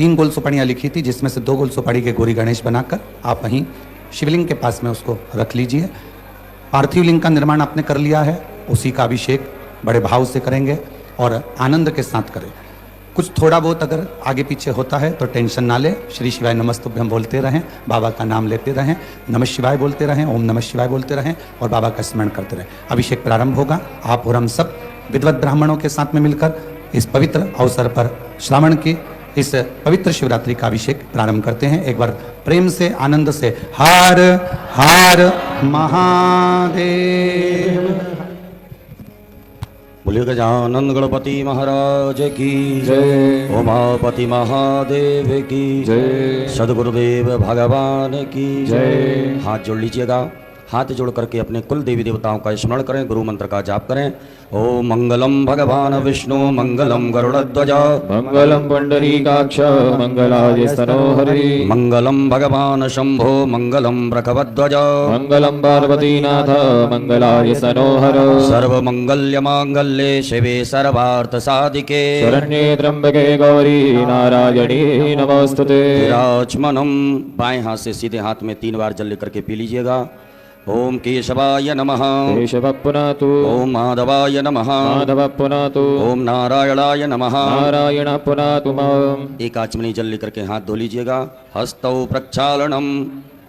3 गोल सुपाड़ियाँ लिखी थी, जिसमें से 2 गोल सुपाड़ी के गौरी गणेश बनाकर आप वहीं शिवलिंग के पास में उसको रख लीजिए। पार्थिव लिंग का निर्माण आपने कर लिया है, उसी का अभिषेक बड़े भाव से करेंगे और आनंद के साथ करें। कुछ थोड़ा बहुत अगर आगे पीछे होता है तो टेंशन ना ले, श्री शिवाय नमस्तुभ्यम बोलते रहें, बाबा का नाम लेते रहें, नमः शिवाय बोलते रहें, ओम नमः शिवाय बोलते रहें और बाबा का स्मरण करते रहें। अभिषेक प्रारंभ होगा। आप और हम सब विद्वत ब्राह्मणों के साथ में मिलकर इस पवित्र अवसर पर श्रावण की इस पवित्र शिवरात्रि का अभिषेक प्रारंभ करते हैं। एक बार प्रेम से आनंद से हर हर महादेव। बोलिए गजानंद गणपति महाराज की जय, उमापति महादेव की जय, सदगुरुदेव भगवान की जय। हाथ जोड़ लीजिएगा। हाथ जोड़ करके अपने कुल देवी देवताओं का स्मरण करें, गुरु मंत्र का जाप करें। ओम मंगलम भगवान विष्णु मंगलम गरुड़ध्वज मंगलम पुंडरीकाक्ष मंगलाय हरि मंगलम भगवान शंभो मंगलम वृषभध्वज मंगलम पार्वतीनाथ मंगलाय सनोहर सर्वमंगल्य मांगल्ये शिवे सर्वार्थ साधिके शरण्ये त्र्यंबके गौरी नारायणी नमोस्तुते। विराजमानम। बाएं हाथ से सीधे हाथ में 3 बार जल लेकर के पी लीजिएगा। ओम केशवाय नमः केशव पुनातु ओम माधवाय नमः माधव पुनातु ओम नारायणाय नमः नारायण पुनातु माम। एक आचमनी जल लेकर के हाथ धो लीजिएगा। हस्तौ प्रक्षालनम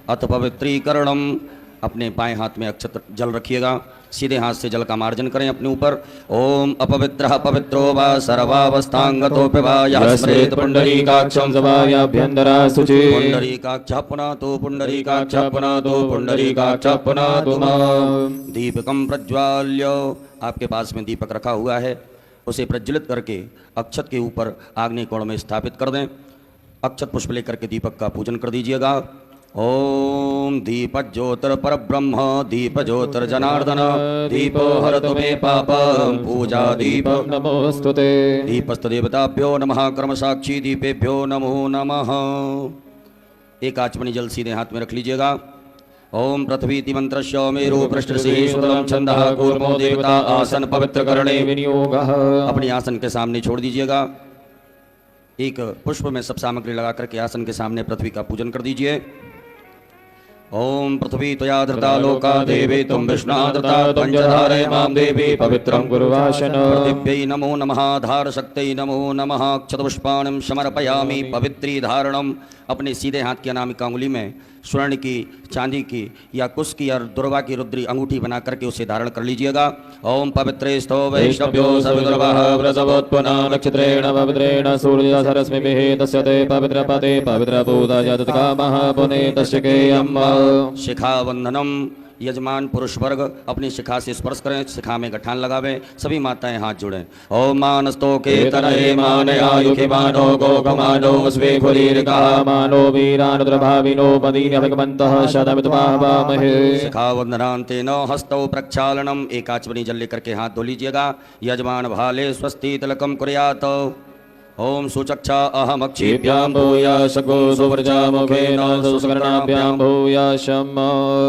अथ पवित्रीकरणम। अपने बाएं हाथ में अक्षत जल रखिएगा, सीधे हाथ से जल का मार्जन करें अपने ऊपर। ओम अपवित्रः पवित्रो वा सर्वावस्थांगतोऽपि वा यः स्मरेत् पुंडरीकाक्षं सभायाभ्यन्तरा शुचि पुंडरीकाक्षः पुनातु पुंडरीकाक्षः पुनातु पुंडरीकाक्षः पुनातु माम्। दीपकं प्रज्वाल्य। आपके पास में दीपक रखा हुआ है, उसे प्रज्वलित करके अक्षत के ऊपर आग्नेय कोण में स्थापित कर दें। अक्षत पुष्प लेकर के दीपक का पूजन कर दीजिएगा। ओम दीप ज्योतिर ब्रह्म दीप ज्योतिर जनार्दन दीपो हरतु मे पापं पूजा दीप नमोस्तुते। दीपस्थ देवताभ्यो नमः कर्म साक्षी दीपेभ्यो नमो नमः। एक आचमनी जल सीधे हाथ में रख लीजिएगा। ओम पृथ्वीति मंत्रस्य मेरु पृष्ठसी सुतलं छंदः कूर्मो देवता आसन पवित्र करणे विनियोगः। अपने आसन के सामने छोड़ दीजिएगा। एक पुष्प में सब सामग्री लगा करके आसन के सामने पृथ्वी का पूजन कर दीजिए। ओम पृथ्वी त्वया धृता लोका देवी तुम विष्णा धृता पंचधारे मां देवी पवित्रं गुरुवासन। पृथिव्यै नमो नमः धार शक्त्यै नमो नमः क्षतपुष्पाणं समर्पयामि पवित्री धारणम। अपने सीधे हाथ की अनामिका अंगुली में स्वर्ण की, चांदी की या कुश की और दुर्वा की रुद्री अंगूठी बना करके उसे धारण कर लीजिएगा। ओम पवित्रे स्तो वैष्णव्यो सवितुर्वः व्रजवोत्पन्ना नक्षत्रेण पवित्रेण सूर्यधरस्मिभिः तस्य ते पवित्रपदे पवित्रभूता यत्कामः पुने तस्य केयम्। शिखा वंदनम। यजमान पुरुष वर्ग अपनी शिखा से स्पर्श करें, शिखा में गठान लगावें। सभी माताएं हाथ जोड़ें। ओम मानस्तो के तनये मानयायुखि मानो गोकमानो स्वेफुरीरिका मानो वीरानुद्रभाविनो पदीन भगवन्तः शतमितुमाहवामहे। शिखा वंदनान्तेन हस्तौ प्रक्षालनम। एक आचमनी जल लेकर के हाथ धो लीजिएगा। यजमान भाले स्वस्ति तिलकम कुर्यात्। ओम सुचक्षा अहमक्षिभ्यां भूयाशको सुव्रजामुखेन सुस्करणाभ्यां भूयाशम्।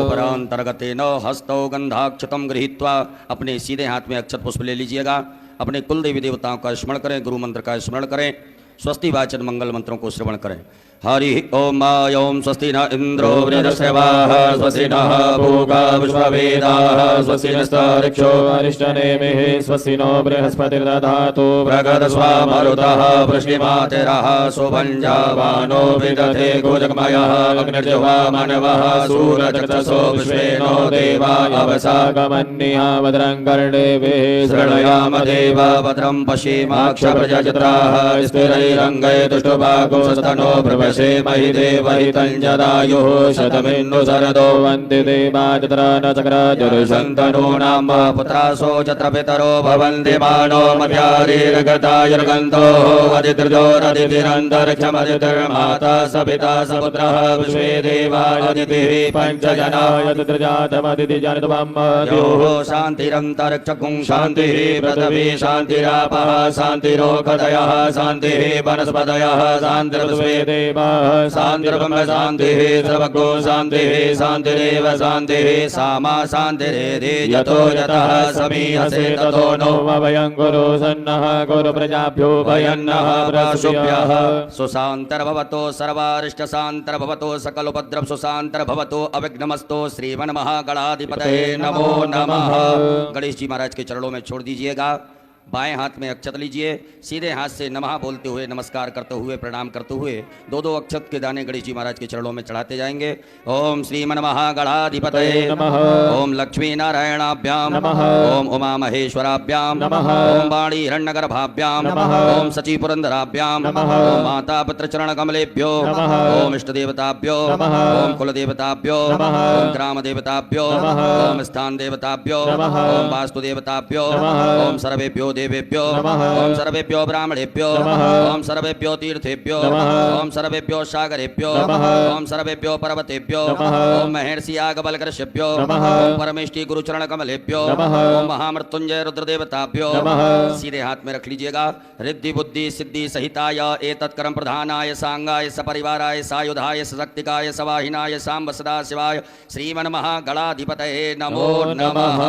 उपरांतर्गतेन हस्तौ गंधाक्षतम गृहीत्वा। अपने सीधे हाथ में अक्षत पुष्प ले लीजिएगा। अपने कुल देवी देवताओं का स्मरण करें, गुरु मंत्र का स्मरण करें, स्वस्ति वाचन मंगल मंत्रों को श्रवण करें। हरि ओम ओम स्वस्ति न इंद्रो वृद्धश्रवाः स्वस्ति नः भूगा विश्ववेदाः स्वस्ति नस्तारिक्षो अरिष्टनेमिः स्वस्ति नो बृहस्पतिर्दधातु प्रगतस्वामरुतः वृष्टिमातिरः सुभञ्जावानो विदधे गोजगमयः अग्निर्जुवा मानवः सूरजगतसो विश्वेनो देवा अवसागमन्निहा भद्रं कर्णेभिः शृणुयाम देवा भद्रं पश्येमाक्षप्रजत्राः स्थिरैरङ्गै दुष्टभागो स्तनो प्रभसे महि देवहितञ्जदायुः शतमिन्नु शरदो वन्ति देवाचत्रा न चक्राजुर्शन्तनूनां पुत्रासो चत्र पितरो भवन्ति मानो मध्यारीर्गतायुर्गन्तो अदितिर्जोरदितिरन्तरिक्षमदितिर्माता सपिता सपुत्रः विश्वे देवादितिः पञ्चजनाय तत्रजातमदितिजनितमं योः शान्तिरन्तरिक्षकुं शान्तिः पृथिवी शान्तिरापः शान्तिरोषधयः शान्तिः वनस्पतयः शान्तिर्विश्वे धीमः शान्तिर्ब्रह्म शान्तिः सर्वगो शान्तिः शान्तिरेव शान्तिः सामा शान्तिरेधि यतो यतः समीहसे ततो नो वयं गुरु सन्नः गुरु प्रजाभ्यो भयन्नः प्रसुभ्यः सुशान्तर्भवतो सर्वारिष्टशान्तर्भवतो सकलोपद्रव सुशान्तर्भवतो अविघ्नमस्तो श्रीमन्महागणाधिपतये नमो नमः। गणेश जी महाराज के चरणों में छोड़ दीजिएगा। बाएं हाथ में अक्षत लीजिए, सीधे हाथ से नमः बोलते हुए नमस्कार करते हुए प्रणाम करते हुए दो दो अक्षत के दाने गणेश जी महाराज के चरणों में चढ़ाते जाएंगे। ओम श्रीमन्महागणाधिपतये नमः। ओम लक्ष्मी नारायणाभ्याम नमः। ओम उमा महेश्वराभ्याम नमः। ओम वाणी हिरण्यगर्भाभ्याम नमः। ओम सची पुरंदराभ्याम नमः। ओम माता पुत्र चरण कमलेभ्यो नमः। ओम इष्ट देवताभ्यो नमः। ओम कुल देवताभ्यो नमः। ओम ग्राम देवताभ्यो नमः। ओम स्थान देवताभ्यो नमः। ओम वास्तु देवताभ्यो नमः। ओम सर्वेभ्यो देवेभ्यो नमः। ओम सर्वेभ्यो ब्राह्मणेभ्यो नमः। ओम सर्वेभ्यो तीर्थेभ्यो नमः। ओम सर्वेभ्यो सागरेभ्यो नमः। ओम सर्वेभ्यो पर्वतेभ्यो नमः। ओम महर्षि याज्ञवल्क्येभ्यो नमः। ओम परमेष्टि गुरुचरण कमलेभ्यो नमः। ओम महामृत्युंजय रुद्रदेवताभ्यो नमः। सीधे हाथ में रख लीजिएगा। रिद्धि बुद्धि सिद्धि सहिताय एतत्कर्म प्रधानाय सांगाय सपरिवाराय सायुधाय सशक्तिकाय सवाहिनाय सांब सदा शिवाय श्रीमन्महागणाधिपतये नमो नमः।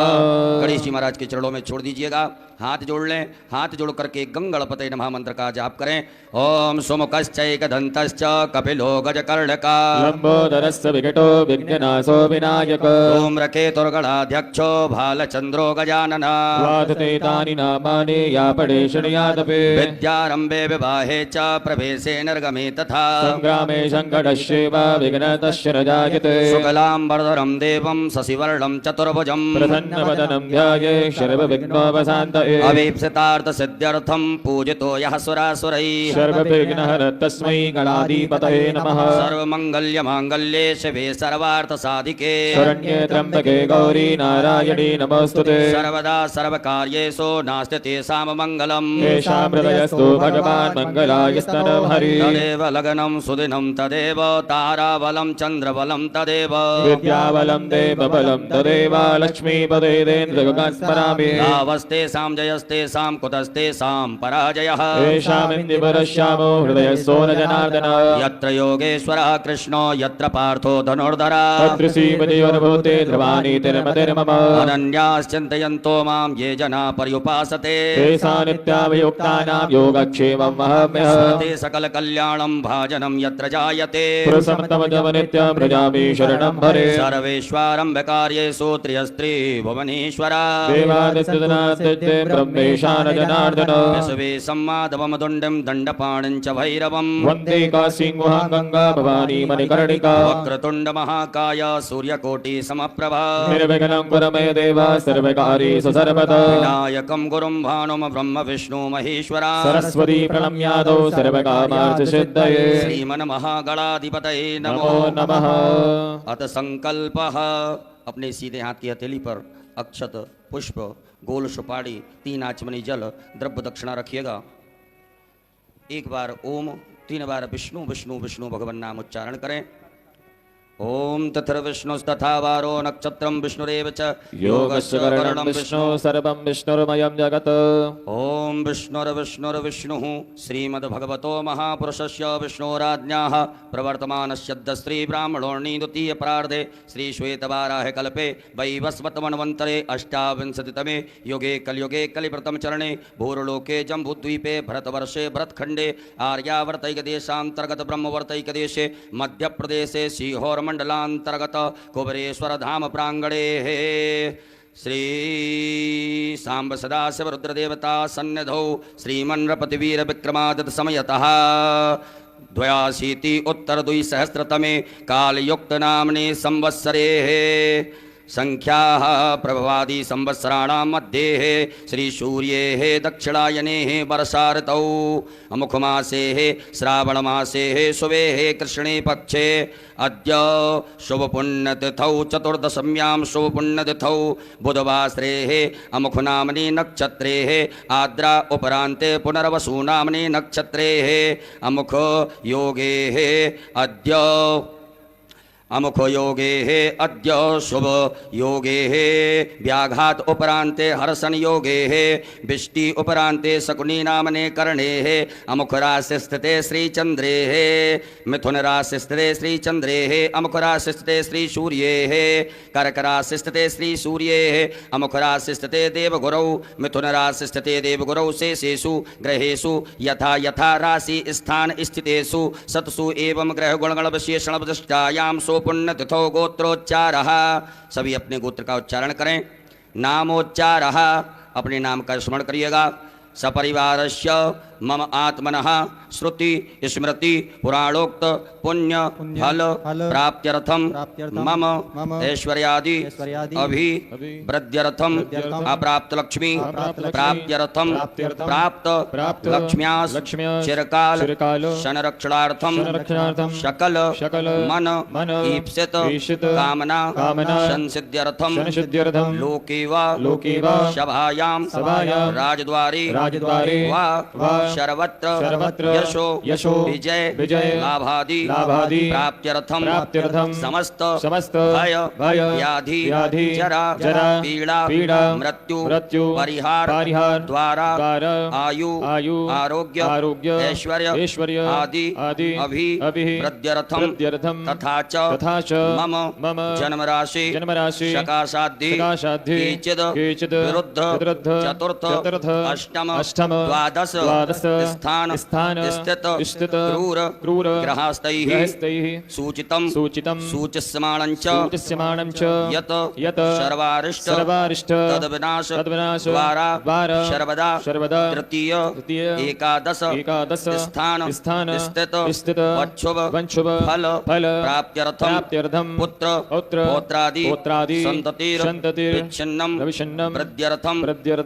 गणेश जी महाराज के चरणों में छोड़ दीजिएगा। हाथ जोड़ लें। हाथ जोड़ करके गंगणपतये नमः मंत्र का जाप करें। ओम सुमुखश्चैकदन्तश्च कपिलो गजकर्णका लंबोदरस्य विकटो विघ्ननाशो विनायक धूम्रकेतुर्गणाध्यक्षो भालचन्द्रो गजानन वादते तानि नामानि या पठे शृणुयादपि विद्यारम्भे विवाहे च प्रवेशे निर्गमे तथा संग्रामे संकटस्यैव विघ्नतस्य न जायते शुक्लाम्बरधरं देवं शशिवर्णं चतुर्भुजं प्रसन्नवदनं ध्याये सर्वविघ्नोपशान्तये अवीप्सितार्थ सिद्ध्यर्थं पूजितो यः सुरासुरैः सर्वविघ्नहर तस्मै गणाधिपतये नमः सर्वमङ्गल्य माङ्गल्ये शिवे सर्वार्थ साधिके शरण्ये त्र्यम्बके गौरी नारायणी नमोस्तुते सर्वदा सर्वकार्येषु नास्ति तेषां मङ्गलम् येषां हृदयस्तु भगवान् मङ्गलायस्तनं हरि तदेव लग्नं सुदिनं तदेव ताराबलं चन्द्रबलं तदेव विद्याबलं देवबलं तदेव लक्ष्मीपदेन्द्रगुणान् स्मरामि यावस्तेषां जयस्तेषां कुतस्तेषां पराजयः येषामिन्द्रिपरश्यामो हृदयस्थो न जनार्दन यत्र योगेश्वरः कृष्णो यत्र पार्थो धनुर्धरा तद्ऋषीपतियोर्भूते ध्रुवाणि तिर्मतिर्मम अनन्याश्चिन्तयन्तो मां ये जना पर्युपासते तेषां नित्याभियुक्तानां योगक्षेमं वहाम्यः स्मृति सकलकल्याणं भाजनं यत्र जायते पुरुषमतमजम नित्यं भजामि शरणं भरे सर्वेश्वारम्भकार्येषु त्र्यस्त्री भुवनेश्वरा देवादित्यजनास्तित्वे ब्रह्मेशान जनार्दन विश्वे सम्माधवं दुण्डं दण्डपाणिं च भैरवम् वन्दे काशीं गंगा भवानी मणिकर्णिका वक्रतुण्ड महाकाय सूर्यकोटि समप्रभा निर्विघ्नं कुरु मे देव सर्वकार्येषु सर्वदा विनायकं गुरुं भानुं ब्रह्म विष्णु महेश्वरा सरस्वती प्रणम्यादौ सर्वकामार्थसिद्धये श्रीमन्महागणाधिपतये नमो नमः अथ संकल्पः। अपने सीधे हाथ की हथेली पर अक्षत पुष्प गोल सुपारी 3 आचमनी जल द्रव्य दक्षिणा रखिएगा। एक बार ओम, 3 बार विष्णु विष्णु विष्णु भगवान नाम उच्चारण करें। ओम तथर्विष्णुस्तथा वारो नक्षत्रं विष्णुरेव च योगस्य करणं विष्णु सर्वं विष्णुर्मयं जगत् ओम विष्णुर्विष्णुर्विष्णुः श्रीमद्भगवतो महापुरुषस्य विष्णोराज्ञाः प्रवर्तमानस्य श्री ब्राह्मणोर्णि द्वितीय प्रार्धे श्री श्वेतवाराह कल्पे वैवस्वतमन्वन्तरे 28तमे युगे कलियुगे कलिप्रथम चरणे भूर्लोके जम्बूद्वीपे भरतवर्षे भरतखण्डे आर्यावर्तैकदेशान्तर्गत ब्रह्मवर्तैकदेशे मध्यप्रदेशे सीहोर मंडलांतर्गत कुबरेश्वर धाम प्रांगणे श्री सांब सदाशिव रुद्रदेवता सन्निधौ श्रीमन्नृपतिवीर विक्रमादित्य समयतः 82 उत्तर 2सहस्रतमे कालयुक्त नामने संवत्सरे संख्याः प्रभवादि संवत्सराणां मध्ये श्री सूर्ये दक्षिणायने वर्षाऋतौ अमुखमासे श्रावणमासे शुभे कृष्णे पक्षे अद्य शुभपुण्यतिथौ चतुर्दशम्यां शुभपुण्यतिथौ बुधवासरे अमुखनाम्नि नक्षत्रे आद्रा उपरान्ते पुनर्वसुनाम्नि नक्षत्रे अमुख योगे अद्य अमुख योगे हे अद्य शुभ योगे हे व्याघात उपरांते हर्षण योगे हे बिष्टि उपरांते शकुनी नामने कर्णे हे अमुख राशि स्थिते श्री चंद्रे हे मिथुन राशि स्थिते श्री चंद्रे हे अमुख राशि स्थिते श्री सूर्ये हे कर्क राशि स्थिते श्री सूर्ये हे अमुख राशि स्थिते देव गुरौ मिथुन राशि स्थिते देव गुरौ शेषेषु ग्रहेषु यथा यथा राशि स्थान स्थितेषु सत्सु एवं ग्रह गुणगण विशेषण विशिष्टायां पुण्य तिथो गोत्रोच्चारः। सभी अपने गोत्र का उच्चारण करें। नामोच्चारः, अपने नाम का स्मरण करिएगा। सपरिवारस्य मम आत्मनः श्रुति स्मृति पुराणोक्त पुण्य फल प्राप्त्यर्थम मम ऐश्वर्यादि अभिवृद्ध्यर्थम अप्राप्त लक्ष्मी प्राप्त्यर्थम प्राप्त लक्ष्म्यास् चिरकाल संरक्षणार्थम सकल मन ईप्सित कामना संसिद्ध्यर्थम लोके वा सभायां राजद्वारे वा सर्वत्र यशो विजय लाभादि प्राप्त्यर्थम समस्त भय व्याधि जरा पीड़ा मृत्यु परिहार द्वारा आयु आरोग्य ऐश्वर्य आदि अभिवृद्ध्यर्थम तथा च मम जन्म राशि शकासाद्धि केचिद् विरुद्ध चतुर्थ अष्टम द्वादश स्थान स्थित क्रूर ग्रहस्थैः सूचितम सूच्यमाणञ्च यत सर्वारिष्ट तद्विनाश द्वारा सर्वदा तृतीय एकादश स्थान स्थित वंशुभ फल प्राप्त्यर्थम पुत्र पौत्रादि संततिर् विच्छिन्नम वृद्ध्यर्थम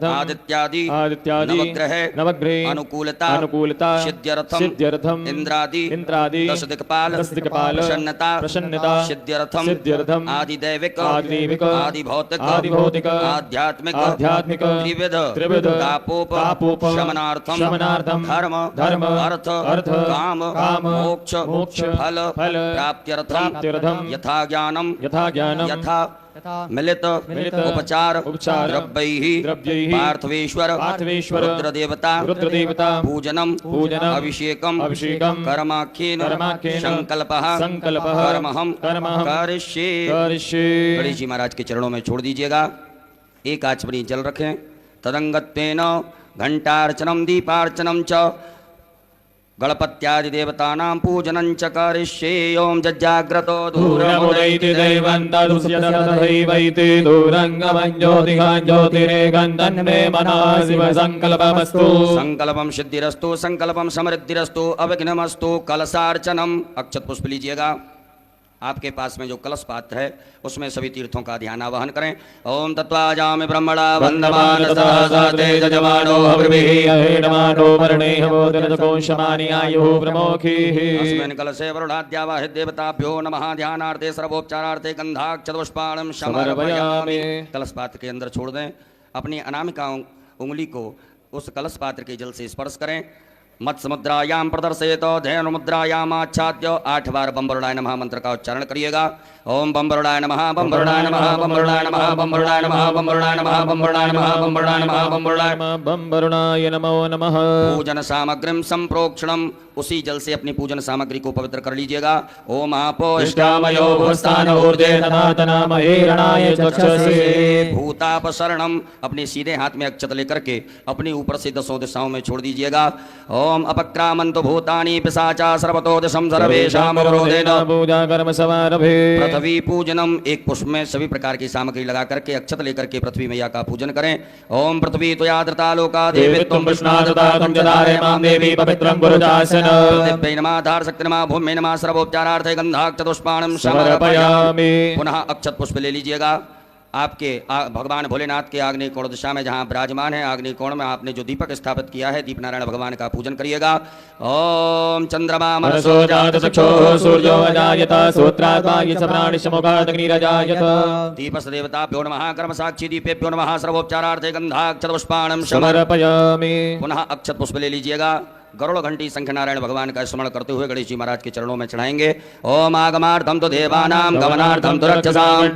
आदित्यादि नवग्रह अनुकूलता सिद्ध्यर्थम इंद्रादि दश दिक्पाल प्रसन्नता सिद्ध्यर्थम आदिदैविक आदिभौतिक आध्यात्मिक त्रिविध तापोप शमनार्थम धर्म अर्थ काम मोक्ष फल प्राप्त्यर्थम यथा ज्ञानम यथा मिलित उपचार द्रव्यैः पार्थवेश्वर रुद्रदेवता पूजनम अभिषेकम कर्माख्येन संकल्पः कर्महं करिष्ये। गणेश जी महाराज के चरणों में छोड़ दीजिएगा। एक आचमनी जल रखें। तदंगत्वेन घंटार्चनम दीपार्चनम च गणपत्यादि देवतानां पूजनं च करिष्ये। ओम जज्जाग्रतो दूरमुदैति दैवन्तदुष्यदधैवैति दूरङ्गमं ज्योतिः ज्योतिरेकं तन्मे मनः शिव संकल्पमस्तु। संकल्पम सिद्धिरस्तु संकल्पम समृद्धिरस्तु अविघ्नमस्तु। कलशार्चनम, अक्षत पुष्प लीजिएगा। आपके पास में जो कलश पात्र है उसमें सभी तीर्थों का ध्यान आवाहन करें। ओम तत्वाजामि ब्रह्मणा वन्दमान सहसाते जजमानो हविर्भिः अहेडमानो वर्णेह बोधनकोशमानि आयुः प्रमोखीः। अस्मिन् कलशे वरुणाद्यावाहित देवताभ्यो नमः। ध्यानार्थे सर्वोपचारार्थे गन्धाक्षतपुष्पाणं समर्पयामि। कलश पात्र के अंदर छोड़ दें। अपनी अनामिका उंगली को उस कलश पात्र के जल से स्पर्श करें। मत्स्य मुद्रायां प्रदर्शयत धेनु मुद्रायाम आच्छाद्य 8 बार बम वरुणाय नमः मंत्र का उच्चारण करिएगा। ओम बम वरुणाय नमः बम वरुणाय नमः बम वरुणाय नमः बम वरुणाय नमः बम वरुणाय नमः बम वरुणाय नमः बम वरुणाय नमः बम वरुणाय बम वरुणाय नमो नमः। पूजन सामग्रीं संप्रोक्षणम, उसी जल से अपनी पूजन सामग्री को पवित्र कर लीजिएगा। ओम आपो इष्टामयो भूस्थान ऊर्जे तनातनामहे रणाय चक्षसे। भूतापसरणम, अपने सीधे हाथ में अक्षत लेकर के अपने ऊपर से 10 दिशाओं में छोड़ दीजिएगा। ओम अपक्रामन्तु भूतानि पिशाचा सर्वतो दिशं सर्वेषां अवरोधेन पूजा कर्म समारभे। पृथ्वी पूजनम, एक पुष्प में सभी प्रकार की सामग्री लगा करके अक्षत लेकर के पृथ्वी मैया का पूजन करें। ओम पृथ्वी त्वया धृता लोका देवीत्वं कृष्णादता त्वं च धारे मां देवी पवित्रं कुरुजासन। पृथिव्यै नमः धारशक्ति नमः भूम्यै नमः सर्वोपचारार्थे गन्धाक्षतपुष्पाणं समर्पयामि। पुनः अक्षत पुष्प ले लीजिएगा। आपके भगवान भोलेनाथ के आग्नेय कोण दिशा में जहाँ विराजमान है, आग्नेय कोण में आपने जो दीपक स्थापित किया है, दीप नारायण भगवान का पूजन करिएगा। ओम चंद्रमा मनसो जात चक्षुः सूर्यो अजायत सूत्रात्मा ये प्राणिशमुखादग्निरजायत। दीपस देवताभ्यो नमः कर्म साक्षी दीपेभ्यो नमः सर्वोपचारार्थे गन्धाक्षतपुष्पाणं समर्पयामि। पुनः अक्षत पुष्प ले लीजिएगा। गरुड़ घंटी संख्या नारायण भगवान का स्मरण करते हुए गणेश जी महाराज के चरणों में चढ़ाएंगे। ओम आगमार्थम तो देवानाम गमनार्थम तो रक्षसाम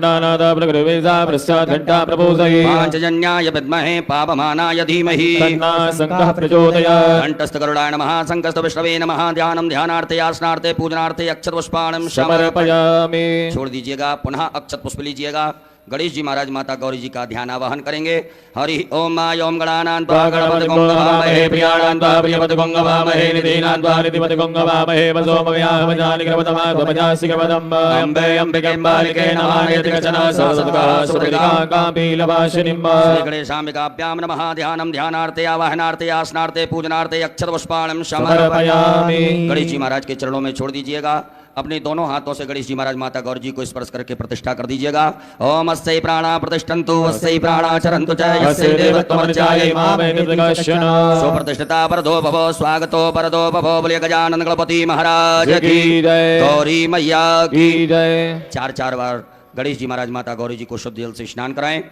पांचजन्याय विद्महे पापमानाय धीमहि घंटस्थ गरुडाय नमः संकस्त विष्णवे नमः ध्यानम ध्यानार्थे आसनार्थे पूजनार्थे अक्षत पुष्पाणम समर्पयामि। छोड़ दीजिएगा, पुनः अक्षत पुष्प लीजिएगा। गणेश जी महाराज माता गौरी जी का ध्यान आवाहन करेंगे। हरि ओम माय ओम गणानां त्वा गणपति गंगवामहे प्रियाणां त्वा प्रियपति गंगवामहे निधीनां त्वा निधिपति गंगवामहे वसोमव्याहवजानि ग्रवतमा त्वमजासि ग्रवतम् अम्बे अम्बिके बालिके नमायति कचन सरस्वतः सुरदिका कापीलवासिनीं श्री गणेशाम्बिकाभ्यां नमः ध्यानं ध्यानार्थे आवाहनार्थे आसनार्थे पूजनार्थे अक्षत पुष्पाणं समर्पयामि। गणेश जी महाराज के चरणों में छोड़ दीजिएगा। अपने दोनों हाथों से गणेश जी महाराज माता गौरी जी को स्पर्श करके प्रतिष्ठा कर दीजिएगा। ओम अस्यै प्राणा प्रतिष्ठन्तु अस्यै प्राणा चरन्तु च यस्य देवत्वमर्चायै सुप्रतिष्ठिता परदो भवो स्वागतो परदो भवो बोलिए गजानन गणपति महाराज की जय। गौरी मैया की जय। 4 बार गणेश जी महाराज माता गौरी जी को शुद्ध जल से स्नान कराएं।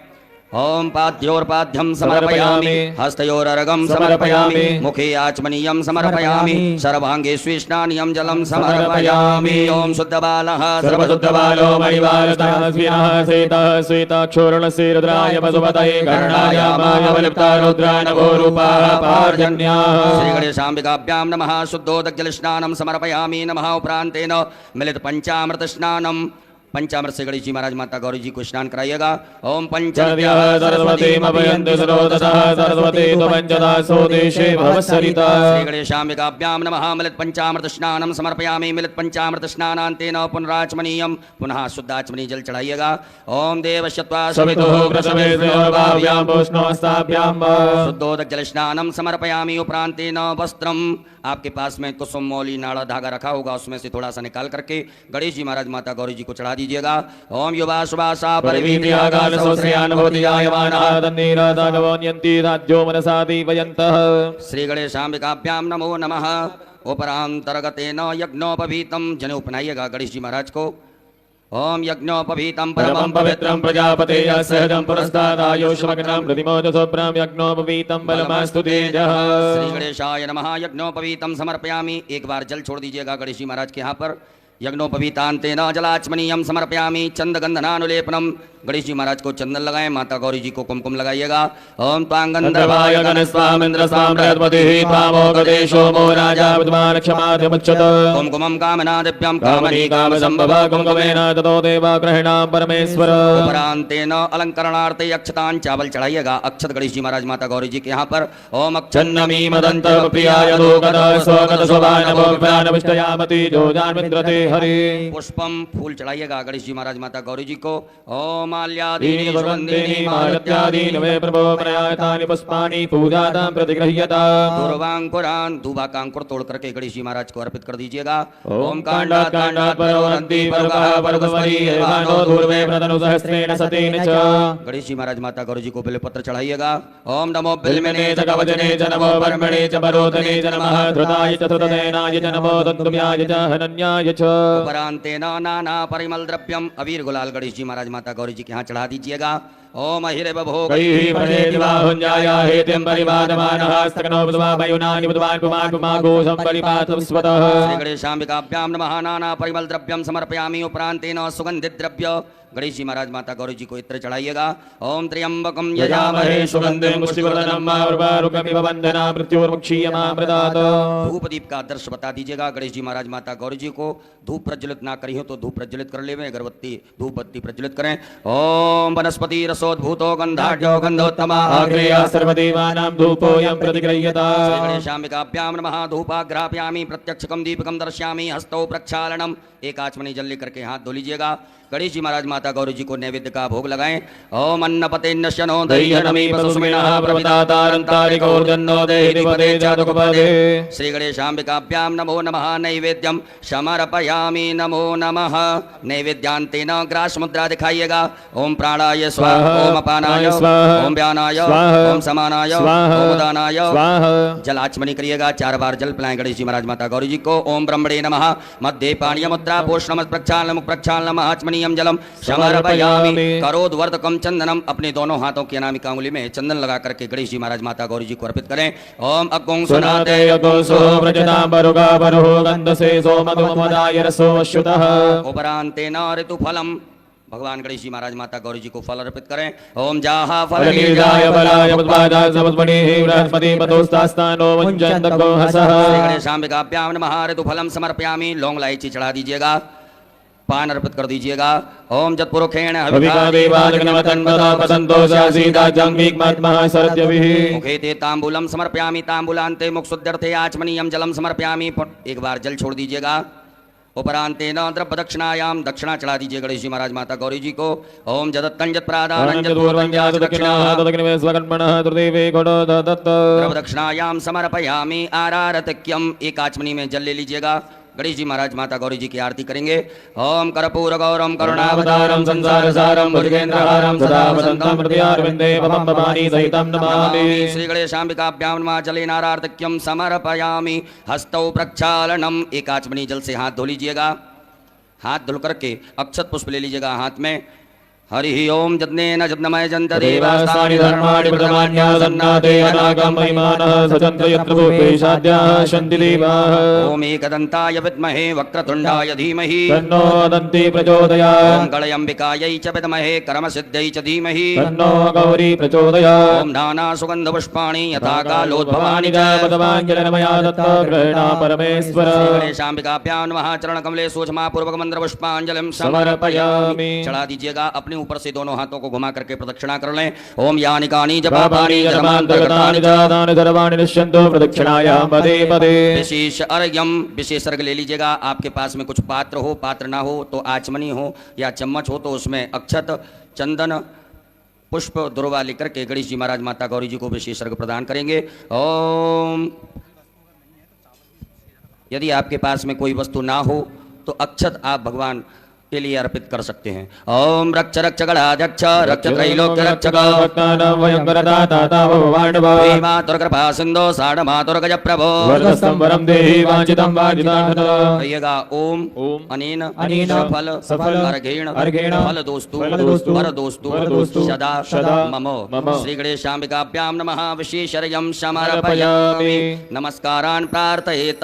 ओम पाद्योर्पाद्यम समर्पयामि हस्तयोरर्घं समर्पयामि मुखे आचमनीयं समर्पयामि सर्वांगे स्वेष्णानियं जलं समर्पयामि। ओम शुद्धबालः सर्वशुद्धबालो मणिबालतः स्वीनः सेतः श्वेताक्षोरणस्य रुद्राय वसुपतये कर्णाय मायवलिप्ता रुद्रानभो रूपाः पार्जन्याः। श्री गणेशाम्बिकाभ्यां नमः शुद्धोदकजल स्नानं समर्पयामि। नमः उपरांतेन मिलित पंचामृत स्नानं पंचामृत से गणेश जी महाराज माता गौरी जी को स्नान कराइएगा। ओम पंचद्यः सरस्वतीमभयन्तु सरोदसः सरस्वती तु पंचदासो देशे भवसरिता। श्री गणेशाम्बिकाभ्यां नमः मिलित पंचामृत स्नानं समर्पयामि। मिलित पंचामृत स्नानान्तेन पुनराचमनीयं पुनः शुद्धाचमनी जल चढ़ाइएगा। ओम देवशत्वा सवितुः प्रसवे स्योर्भाव्यां पुष्णोस्ताभ्यां शुद्धोदक जल स्नानं समर्पयामि। उपरांतेन वस्त्रम आपके पास में कुसुम मौली नाड़ा धागा रखा होगा, उसमें से थोड़ा सा निकाल करके गणेश जी महाराज माता गौरी जी को चढ़ा दीजिएगा। ओम युवा सुभाषा परिवीर्यागाल सोश्रियानुभूति जायमानः तन्नीरादागवन्यन्ति राज्यो मनसा दीपयन्तः। श्री गणेशाम्बिकाभ्यां नमो नमः। उपरांतर्गतेन यज्ञोपवीतं जने उपनाइएगा गणेश जी महाराज को। ओम यज्ञोपवीतं परमं पवित्रं प्रजापतेः सहजं पुरस्तादायुष्मग्नं प्रतिमोदसोभ्रं यज्ञोपवीतं बलमस्तु तेजः। श्री गणेशाय नमः। यज्ञोपवीतं समर्पयामि। एक बार जल छोड़ दीजिएगा गणेश जी महाराज के यहाँ पर। यज्ञोपवीतांतेन जलाचमनीयं समर्पयामि। चंदगंधनानुलेपनम गणेश जी महाराज को चंदन लगाएं। माता गौरी जी को कुमकुम लगाइएगा। ओम त्वांगंधर्वाय गणस्वामिन्द्र साम्राज्यपतिः त्वामोगदेशो मो राजा विद्वान् क्षमाध्यमुच्यत। कुमकुमं कामनादिभ्यं कामनी काम संभव कुमकुमेन ततो देवा ग्रहिणां परमेश्वर। उपरांतेन अलंकरणार्थे अक्षतां चावल चढ़ाइएगा। अक्षत गणेश जी महाराज माता गौरी जी के यहाँ पर। ओम चन्नमी मदंत प्रियाय लोकद स्वगत शोभानभो विष्टयामति जोजान मित्रते हरि। पुष्पम फूल चढ़ाइएगा गणेश जी महाराज माता गौरी जी को। ओम माल्यादीनि सुगन्धिनि मालत्यादीनि वे प्रभो प्रयातानि पुष्पाणि पूजातां प्रतिगृह्यता। दूर्वांकुरान् दूबाकांकुर तोड़ करके गणेश जी महाराज को अर्पित कर दीजिएगा। ओम कांडात् कांडात् परोहन्ति परुकः परुकवरी एवानो दूर्वे प्रतनु सहस्रेण सतेन च। गणेश जी महाराज माता गौरी जी को बिल्वपत्र चढ़ाइएगा। ओम नमो बिल्वने च कवचने च नमो वर्मणे च परोधने च नमः धृताय च धृतदेनाय च नमो तत्त्वम्याय च हनन्याय च। उपरांतेन नाना परिमल द्रव्यम अबीर गुलाल गणेश जी महाराज माता गौरी जी के यहाँ चढ़ा दीजिएगा। ओम अहिरे बभो कैहि प्रजेति बाहुञ्जाया हेतिं परिपादमानः स्तकनो बुद्ध्वा वयुनानि बुद्ध्वान् पुमान् पुमागो सम्परिपातं स्वतः। श्री गणेशाम्बिकाभ्यां नमः। नाना परिमल द्रव्यम समर्पयामि। उपरांतेन सुगंधित द्रव्य गणेश जी महाराज माता गौरी जी को इत्र चढ़ाइएगा। ओम त्र्यंबकम यजामहे सुगंधिं पुष्टिवर्धनम् उर्वारुकमिव बन्धना मृत्योर्मुक्षीयमामृतात्। धूप दीप का आदर्श बता दीजिएगा गणेश जी महाराज माता गौरी जी को। धूप प्रज्वलित ना करी हो तो धूप प्रज्वलित कर लेवे, अगरबत्ती धूप बत्ती प्रज्वलित करें। ओम वनस्पति रसोद्भूतो गंधाढ्यो गंधोत्तमा अग्रेया सर्वदेवानां धूपोऽयं प्रतिगृह्यता। श्री गणेशाम्बिकाभ्यां नमः। धूपाग्रापयामि प्रत्यक्षकं दीपकं दर्शयामि हस्तौ प्रक्षालनम। एक आचमनी जल लेकर के हाथ धो लीजिएगा। गणेश जी महाराज माता गौरी जी को नैवेद्य का भोग लगाएं। ओम अन्नपतेन्नश्यनो दह्यनमी पशुस्मिनः प्रवितातारन्तारिकौर्जन्नो देहिपदे जातकपदे। श्री गणेशाम्बिकाभ्यां नमो नमः। नैवेद्यं समर्पयामि। नमो नमः। नैवेद्यांतेन ग्रास मुद्रा दिखाइएगा। ओम प्राणाय स्वाहा ओम अपानाय स्वाहा ओम व्यानाय स्वाहा ओम समानाय स्वाहा ओम उदानाय स्वाहा जल आचमनी करिएगा 4 बार जल पिलाएं गणेश जी महाराज माता गौरी जी को। ओम ब्रह्मणे नमः मध्य पानीय मुद्रा पोषणम प्रक्षालनम प्रक्षालनम आचमनीयम जलम समर्पयामि करोद्वर्तकम चंदनम। अपने दोनों हाथों की अनामिका अंगुली में चंदन लगा करके गणेश जी महाराज माता गौरी जी को अर्पित करें। ओम अग्गों सुनाते यगोसो व्रजतां बरुगा बरुहो गन्धसे सोमधुमदाय रसो अश्युतः उपरांतेन ऋतुफलम। भगवान गणेश जी महाराज माता गौरी जी को फल अर्पित करें। ओम जाहा फलनीजाय बलाय उत्पादाय समस्मणिः बृहस्पति पतोस्तास्तानो मुञ्जन्तको हसः गणेशाम्बिकाभ्यां नमः ऋतुफलम समर्पयामि। लौंग इलायची चढ़ा दीजिएगा, पान अर्पित कर दीजिएगा। ओम जत्पुरुखेण हविका देवाजगनवतन्वता पतन्तो सासीदा जंगीक्मात्मः सरत्यभिः मुखे ते तांबूलम समर्पयामि तांबूलान्ते मुक्षुद्यर्थे आचमनीयम जलम समर्पयामि। एक बार जल छोड़ दीजिएगा। उपरांतेन द्रव्य दक्षिणायाम दक्षिणा चढ़ा दीजिए गणेश जी महाराज माता गौरी जी को। ओम जदत्तं जत्प्रादानं जत्पूर्वं दक्षिणाः तदग्निवे स्वकर्मणः तृतीवे घटो दत्त द्रव्य दक्षिणायाम समर्पयामि आरारतक्यम। एक आचमनी में जल ले लीजिएगा। गणेश जी महाराज माता गौरी जी की आरती करेंगे। ओम कर्पूर गौरम करुणावतारं संसारसारं भुजगेन्द्रहारं सदा वसन्तं हृदयारविन्दे भवं भवानी सहितं नमामि। श्री गणेशाम्बिकाभ्यां नमः जलेनारार्तक्यं समर्पयामि हस्तौ प्रक्षालनम। एक आचमनी जल से हाथ धो लीजिएगा। हाथ धुल करके अक्षत पुष्प ले लीजिएगा हाथ में। हरि ओम जज्ञेन जज्ञमय जन्त देवास्तानि धर्माणि प्रथमान्यासन्नाते अनागं महिमानः सचन्त यत्र भूपेशाद्याः सन्ति देवाः। ओम एकदन्ताय विद्महे वक्रतुण्डाय धीमहि तन्नो दन्ति प्रचोदयात्। ओम गणयम्बिकायै च विद्महे कर्मसिद्ध्यै च धीमहि तन्नो गौरी प्रचोदयात्। ओम नाना सुगन्ध पुष्पाणि यथा कालोद्भवानि च पदमाञ्जलिर्मया दत्ता गृह्णा परमेश्वर। गणेशाम्बिकाभ्यां नमः चरणकमले सूक्ष्मा पूर्वक मंत्र पुष्पांजलिं समर्पयामि। चढ़ा दीजिएगा। अपने ऊपर से दोनों हाथों को घुमा करके प्रदक्षिणा कर लें। ओम यानिकानि जपापानि जन्मान्तर्गतानि जातानि सर्वाणि निश्चन्तो प्रदक्षिणायां पदे पदे। विशेष अर्घ्यम विशेष अर्घ्य ले लीजिएगा। आपके पास में कुछ पात्र हो, पात्र ना हो तो आचमनी हो या चम्मच हो तो उसमें अक्षत चंदन पुष्प दुर्वा लेकर के गणेश जी महाराज माता गौरी जी को विशेष अर्घ्य प्रदान करेंगे। ओम यदि आपके पास में कोई वस्तु ना हो तो अक्षत आप भगवान के लिए अर्पित कर सकते हैं। ओम रक्ष रक्ष गणाध्यक्ष रक्ष त्रैलोक्य रक्षक मातुर्कृपा सिंधो साढ़ मातुर्गज प्रभो वरदस्तं वरं देहि वांछितं वांछितं कहिएगा। ओम अनेन सफल अर्घेण फल दोस्तु सदा मम। श्री गणेशाम्बिकाभ्यां नमः विशेषर्घ्यं समर्पयामि। नमस्कारान् प्रार्थयेत।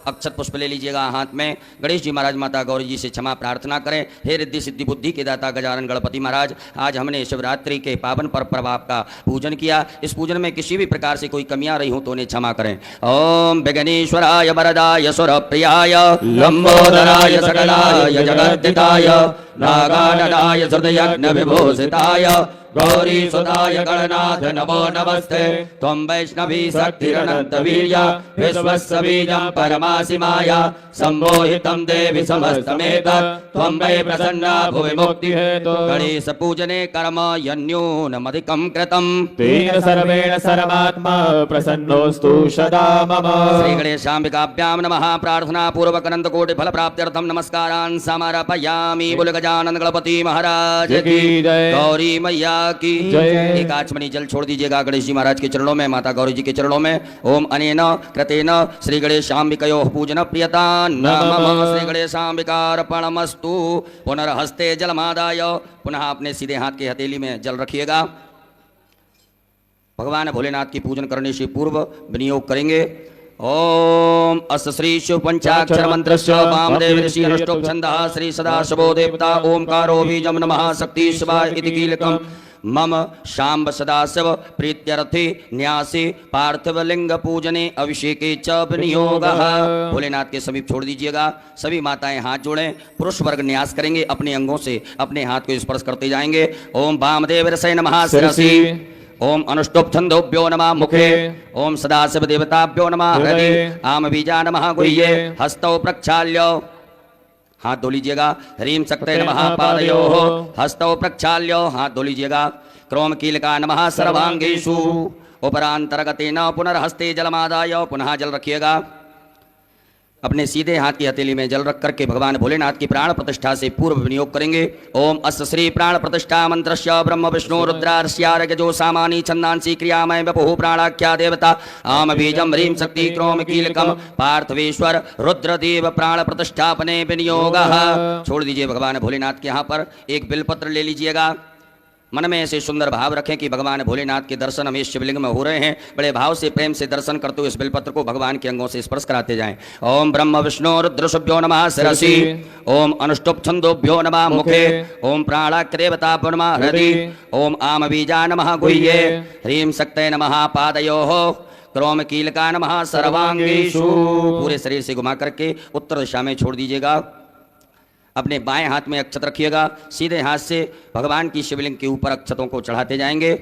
अक्षत पुष्प ले लीजिएगा हाथ में। गणेश जी महाराज माता गौरी जी से क्षमा प्रार्थना करें। हे रिद्धि सिद्धि बुद्धि के दाता गजानन गणपति महाराज, आज हमने शिवरात्रि के पावन पर्व पर आपका पूजन किया। इस पूजन में किसी भी प्रकार से कोई कमियां रही हो तो उन्हें क्षमा करें। ओम विघ्नेश्वराय वरदाय सुरप्रियाय लंबोदराय सकलाय जगद्दिताय नागाननाय हृदयज्ञ विभूषिताय गौरी सुताय गणनाथ नमो नमस्ते। त्वं वैष्णवी शक्तिरनंत वीर्या विश्वस्य बीजं परमासि माया सम्मोहितं देवि समस्तमेतत् त्वं वै प्रसन्ना भुवि मुक्तिहेतु। गणेश पूजने कर्म यन्यूनमधिकं कृतं तेन सर्वेण सर्वात्मा प्रसन्नोऽस्तु सदा मम। श्री गणेशाम्बिकाभ्यां नमः प्रार्थना पूर्वक अनंत कोटि फल प्राप्त्यर्थं नमस्कारान् समर्पयामि। बोल गजानन गणपति महाराज की जय। गौरी मैया की जय। एक आचमनी जल छोड़ दीजिएगा गणेश जी महाराज के चरणों में, माता गौरी जी के चरणों में। ओम अनेन कृतेन श्री गणेशाम्बिकयोः पूजन प्रियता नमः। श्री गणेशाम्बिकार्पणमस्तु। पुनर्हस्ते जलमादाय पुनः अपने सीधे हाथ के हथेली में जल रखिएगा। भगवान भोलेनाथ की पूजन करने से पूर्व विनियोग करेंगे। ओम अस्य श्री शिव पंचाक्षर मंत्रस्य वामदेव ऋषि अनुष्टुप छंदः श्री सदाशिवो देवता ओंकारो बीजं नमः शक्ति शिवाय इति कीलकम् मम शाम्ब सदाशिव प्रीत्यर्थे न्यासे पार्थिव लिंग पूजने अभिषेके च विनियोगः। भोलेनाथ के समीप छोड़ दीजिएगा। सभी माताएं हाथ जोड़ें। पुरुष वर्ग न्यास करेंगे। अपने अंगों से अपने हाथ को स्पर्श करते जाएंगे। ओम वामदेव ऋषये नमः शिरसि। ओम अनुष्टुप छंदोभ्यो नमः मुखे। ओम सदाशिव देवताभ्यो नमः हृदये। आम बीजा नमः गुह्ये। हस्तौ प्रक्षाल्य हाथ धो लीजिएगा। ह्रीं शक्ते नमः पादयोः। हस्तौ प्रक्षाल्य हाथ धो लीजिएगा। क्रोम कीलका नमः सर्वांगेषु। उपरांतर्गतेन पुनर्हस्ते जलमादाय पुनः जल रखिएगा। अपने सीधे हाथ की हथेली में जल रख करके भगवान भोलेनाथ की प्राण प्रतिष्ठा से पूर्व विनियोग करेंगे। ओम अस्य श्री प्राण प्रतिष्ठा मंत्रस्य ब्रह्म विष्णु रुद्रार्ष्यारगजो सामानी छंदांसी क्रियामय बपुः प्राणाख्या देवता आम बीजम ह्रीं शक्ति क्रोम कीलकम पार्थवेश्वर रुद्रदेव प्राण प्रतिष्ठापने विनियोगः। छोड़ दीजिए भगवान भोलेनाथ के यहाँ पर एक बिलपत्र ले लीजिएगा। मन में ऐसे सुंदर भाव रखें कि भगवान भोलेनाथ के दर्शन हमें शिवलिंग में हो रहे हैं। बड़े भाव से प्रेम से दर्शन करते हुए इस बिलपत्र को भगवान के अंगों से स्पर्श कराते जाएं। ओम ब्रह्म विष्णु रुद्रशुभ्यो नमः शिरसि, ओम अनुष्टुप छंदोभ्यो नमः मुखे, ओम प्राणाक्रेवताभ्यो नमः हृदि, ओम आम बीजा नमः गुह्ये, ह्रीं शक्तये नमः पादयोः, क्रोम कीलका नमः सर्वांगेषु। पूरे शरीर से घुमा करके उत्तर दिशा में छोड़ दीजिएगा। अपने बाएं हाथ में अक्षत रखिएगा। सीधे हाथ से भगवान की शिवलिंग के ऊपर अक्षतों को चढ़ाते जाएंगे।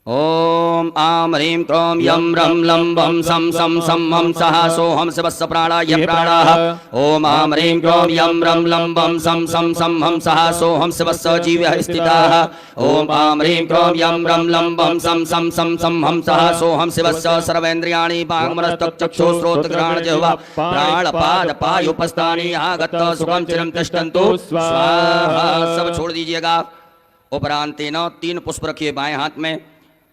ओम आम ह्रीं क्रोम यम रम लम वम सम सम सम हम सह सोहम शिवस्य प्राणाय प्राणाः। ओम आम ह्रीं क्रोम यम रम लम वम सम सम सम हम सह सोहम शिवस्य जीवः स्थिताः। ओम आम ह्रीं क्रोम यम रम लम वम सम सम सम सम हम सह सोहम शिवस्य सर्वेन्द्रियाणि वाङ्मनस्तक्चक्षुः श्रोत्रघ्राण जिह्वा प्राणपाद पायुपस्थानि आगत सुखम चिरं तिष्ठन्तु स्वाहा। सब छोड़ दीजिएगा। उपरांत 3 पुष्प रखिए बाएं हाथ में।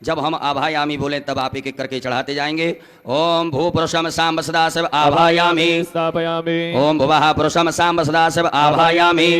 जब हम आभायामी बोलें तब आप एक एक करके चढ़ाते जाएंगे। ओम भू पुरुषम सांब सदाशिव आभायामी स्थापयामि। ओम भुवः पुरुषम सांब सदाशिव आभायामी।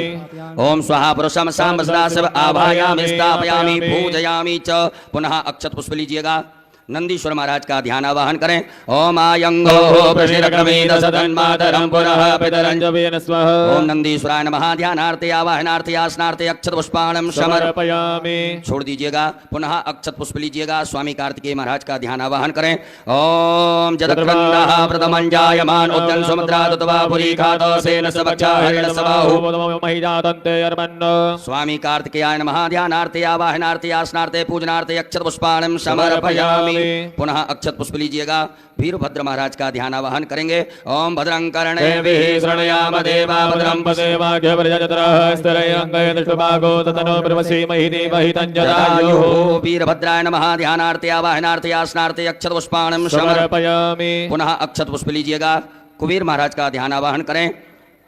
ओम स्वाहा पुरुषम सांब सदाशिव आभायामी स्थापयामी पूजयामी च। पुनः अक्षत पुष्प लीजिएगा। नंदीश्वर महाराज का ध्यान आवाहन करें। ओम आयंगो प्रशिरक्रमेद सदन्मातरं पुनः पितरं स्वाहा। ओम नंदीश्वराय नमः। ध्यानार्थे आवाहनार्थे आसनार्थे अक्षत पुष्पाणं समर्पयामि। छोड़ दीजिएगा। पुनः अक्षत पुष्प लीजिएगा। स्वामी कार्तिकेय महाराज का ध्यान आवाहन करें। ओम जदक्रन्दः प्रथमं जायमान उद्यन समुद्रादुतवा पुरी खातो सेन सबक्षा हरिण सबाहु महिजातन्ते अर्पण। स्वामी कार्तिकेयाय नमः। ध्यानार्थे आवाहनार्थे आसनार्थे पूजनार्थे अक्षत पुष्पाणं समर्पयामि। पुनः अक्षत पुष्प लीजिएगा। वीरभद्र महाराज का ध्यान आवाहन करेंगे। ओम भद्रं कर्णेभिः शृणुयाम देवा भद्रं पश्येमाघ्यपर्यजत्रः स्थिरयङ्गय दृष्टभागो ततनो ब्रह्मश्रीमहि देवहितं जटायुः। वीरभद्राय नमः। ध्यानार्थे आवाहनार्थे आसनार्थे अक्षत पुष्पाणं समर्पयामि। पुनः अक्षत पुष्प लीजिएगा। कुबेर महाराज का ध्यान आवाहन करें।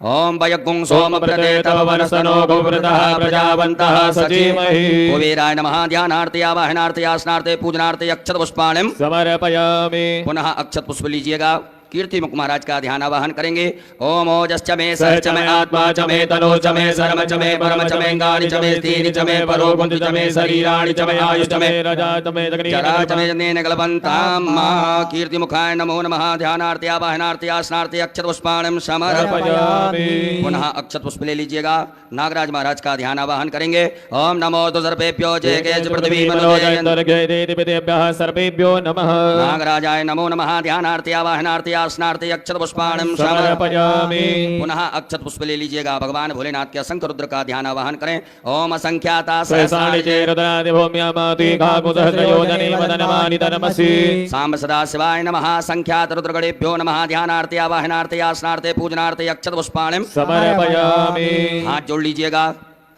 ओम वयगुं सोमप्रदे तव वनसनो गोवृतः प्रजावन्तः सचीमहि। कुबेराय नमः। ध्यानार्थे आवाहनार्थे आसनार्थे पूजनार्थे अक्षत पुष्पाणं समर्पयामि। पुनः अक्षत पुष्प लीजिएगा। कीर्ति मुख महाराज का ध्यान आवाहन करेंगे। ओम ओजश्च मे सहच मे आत्मा च मे तनो च मे शर्म च मे परम च मे गानि च मे स्थिति च मे परो कुंज च मे शरीराणि च मे आयु च मे रजा च मे जरा च मे जनेन कल्पन्तां मा। कीर्ति मुखाय नमो नमः। ध्यानार्थे आवाहनार्थे आसनार्थे अक्षत पुष्पाणं समर्पयामि। पुनः अक्षत पुष्प ले लीजिएगा। नागराज महाराज का ध्यान आवाहन करेंगे। ओम नमो सर्पेभ्यो जय केच पृथ्वी मनोजयेभ्यः सर्वेभ्यो नमः। नागराजाय नमो नमः। ध्यानार्थे आवाहनार्थे आसनार्थे अक्षत पुष्पाणं समर्पयामि। पुनः अक्षत पुष्प ले लीजिएगा। भगवान भोलेनाथ के असंख्य रुद्र का ध्यान आवाहन करें। ओम असंख्याता सहस्राणि च रुद्रादि भूम्यामाति काकुतहृदयोजने वदनमानि तनमसि। सांब सदा शिवाय नमः। संख्यात रुद्रगणेभ्यो नमः। ध्यानार्थे आवाहनार्थे आसनार्थे पूजनार्थे अक्षत पुष्पाणं समर्पयामि। हाथ जोड़ लीजिएगा।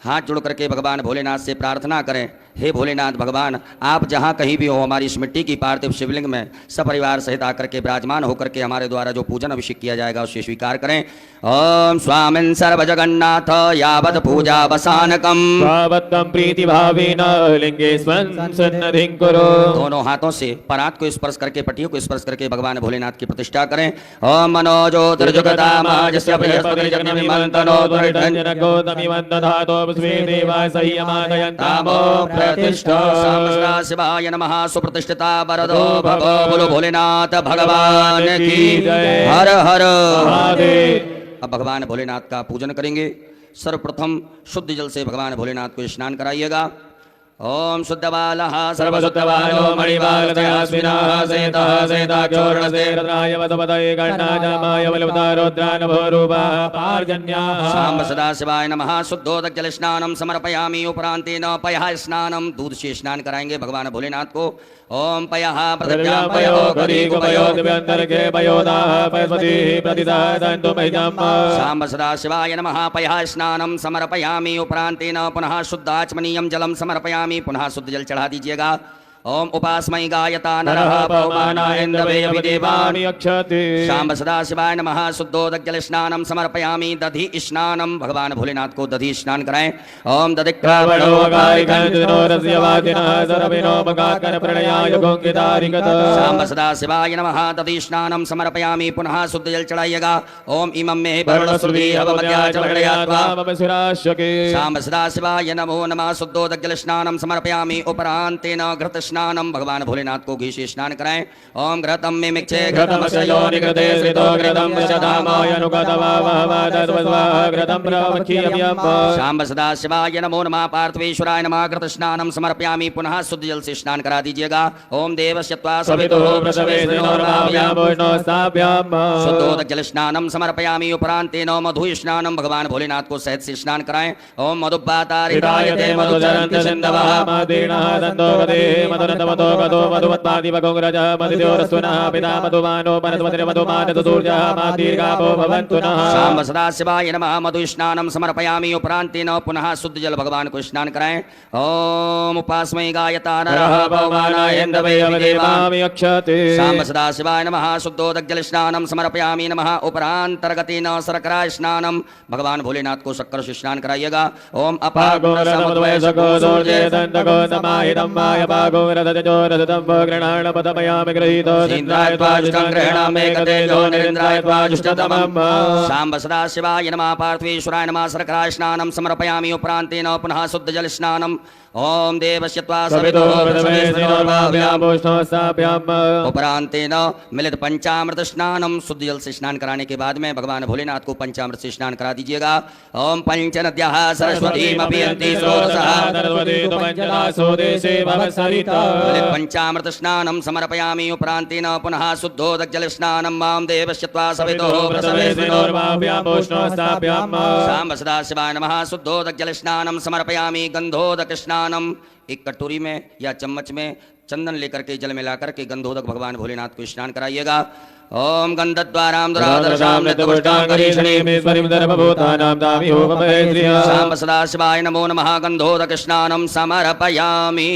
हाथ जोड़ करके भगवान भोलेनाथ से प्रार्थना करें। हे भोलेनाथ भगवान, आप जहाँ कहीं भी हो, हमारी इस मिट्टी की पार्थिव शिवलिंग में सपरिवार सहित आकर के विराजमान होकर के हमारे द्वारा जो पूजन अभिषेक किया जाएगा उसे स्वीकार करें। ओम स्वामिन् सर्वजगन्नाथ यावत् पूजा वसानकम स्वावत्तं प्रीति भावेन लिंगेस्वं सन्निधिं कुरु। दोनों हाथों से परात को स्पर्श करके पटियों को स्पर्श करके भगवान भोलेनाथ की प्रतिष्ठा करें। ओम मनोज्योतिर्जुगतामाजस्य बृहस्पतिर्जगन्मिमन्तनो गौतमिवं दधातो विश्वे देवाः संयमादयन्तामो प्रतिष्ठा। सांब शिवाय नमः। सुप्रतिष्ठिता वरदो भव। बोलो भोलेनाथ भगवान की हर हर महादेव। अब भगवान भोलेनाथ का पूजन करेंगे। सर्वप्रथम शुद्ध जल से भगवान भोलेनाथ को स्नान कराइएगा। ओम शुद्धबालः सर्वशुद्धबालो मणिबालदयास्विनः सेतः सेताख्योर्णसे रुद्राय वदपदये गणाजामाय बलवतारोद्रानभोरूपः पार्जन्याः। सांब सदा शिवाय नमः। शुद्धोदक जल स्नानम समर्पयामि। उपरांतेन पयः स्नानम। दूध से स्नान कराएंगे भगवान भोलेनाथ को। ओम पयः पृथिव्यां पयो गरीको पयो दिव्यंतरके पयोदाः पयस्पतिः प्रतिदादन्तु महिजम्। सांब सदा शिवाय नमः। पयः स्नानम समर्पयामि। उपरांतेन पुनः शुद्धाचमनीयं जलम समर्पयामि। पुनः शुद्ध जल चढ़ा दीजिएगा। ओम उपास्मै गायता नरः पवमानायन्द्रवे अभिदेवानि यक्षते शाम्ब सदाशिवाय नमः शुद्धोदग्जल स्नानम समर्पयामि दधि स्नानम भगवान भोलेनाथ को दधि स्नान कराएं ओम रावणो गायिकाञ्चनो रस्यवादिनः सर्विनो मगाकन प्रणयाय गोङ्गितारिगत शाम्ब सदाशिवाय नमः दधि स्नानम समर्पयामि पुनः शुद्ध जल चढ़ाइएगा ओम इमं मे वरुणश्रुति अवमध्याचमण्डयात्वा सुराश्वके शाम्ब सदाशिवाय नमो नमः शुद्धोदग्जल स्नानम समर्पयामि उपरांतेन घृत स्नानम भगवान भोलेनाथ को घी से स्नान कराएं ओम घृतम मे मिक्षे घृतमशयो निकृते श्रितो घृतं शदामायनुगतवावहवादद्वद्वा घृतं प्रवक्षीयम्यम् शाम्ब सदाशिवाय नमो नमः पार्थवेश्वराय नमः घृत स्नानम समर्पयामि पुनः शुद्ध जल से स्नान करा दीजिएगा ओम देवस्यत्वा सवितुः प्रसवेशनोर्भाव्यामोष्णोस्ताभ्याम् शुद्धोदग्जल स्नानम समर्पयामि उपरांतेन मधु स्नानम भगवान भोलेनाथ को सहित से स्नान कराएं ओम मधुपातारितायते मधुचरन्त सिन्धवः मदीनः दन्तोपदे मधुरन्तमतो गतो मधुमत्पादिवगोङ्ग्रजः मदित्योरस्वनः पिता मधुमानो मनस्वतिर्मधुमानतुर्जः मादीर्घापो भवन्तु नः शाम्ब सदाशिवाय नमः मधु स्नानम समर्पयामि उपरांतेन पुनः शुद्ध जल भगवान को स्नान कराएं ओम उपास्मै गायता नरः पवमानायन्द्रवे अभिदेवानि यक्षते शाम्ब सदाशिवाय नमः शुद्धोदग्जल स्नानम समर्पयामि नमः उपरांतर्गतेन शर्करा स्नानम भगवान भोलेनाथ को शक्कर से स्नान कराइएगा ओम अपागोरसमुद्वयसको दूर्जे दन्तको समाहितं मायपागोरदजोरदतं गृणाणपतमयामि गृहीतो इंद्राय त्वाजुष्टं गृह्णामि कतेजो निरिन्द्राय त्वाजुष्टतमम् शाम्ब सदाशिवाय नमः पार्थवेश्वराय नमः शर्करा स्नानम समर्पयामि उपरांतेन पुनः शुद्ध जल स्नानम ओम देवस्य त्वा सवितुः सवितुः प्रसवेशनोर्भाव्यामोष्णोस्ताभ्याम् उपरांतेन मिलित पंचामृत स्नानम शुद्ध जल से स्नान कराने के बाद में भगवान भोलेनाथ को पंचामृत से स्नान करा दीजिएगा ओम पंचनद्याः सरस्वतीमपियन्ति स्रोतसः मिलित पंचामृत स्नानम समर्पयामि उपरांतेन पुनः शुद्धोदग्जल स्नानम मां देवस्य त्वा सवितुः प्रसवेशनोर्भाव्यामोष्णोस्ताभ्याम् शाम्ब सदाशिवाय नमः शुद्धोदग्जल स्नानम समर्पयामि गंधोदक स्नानम एक कटोरी में या चम्मच में चंदन लेकर के जल मिलाकर के गंधोदक भगवान भोलेनाथ को स्नान कराइएगा ओम गंधद्वारां दुरादर्शां नित्यपुष्टाङ्गरीषणीमेश्वरीं सर्वभूतानां दामिहोपमहेन्द्रिया शाम्ब सदाशिवाय नमो नमः गंधोदक स्नानम समर्पयामि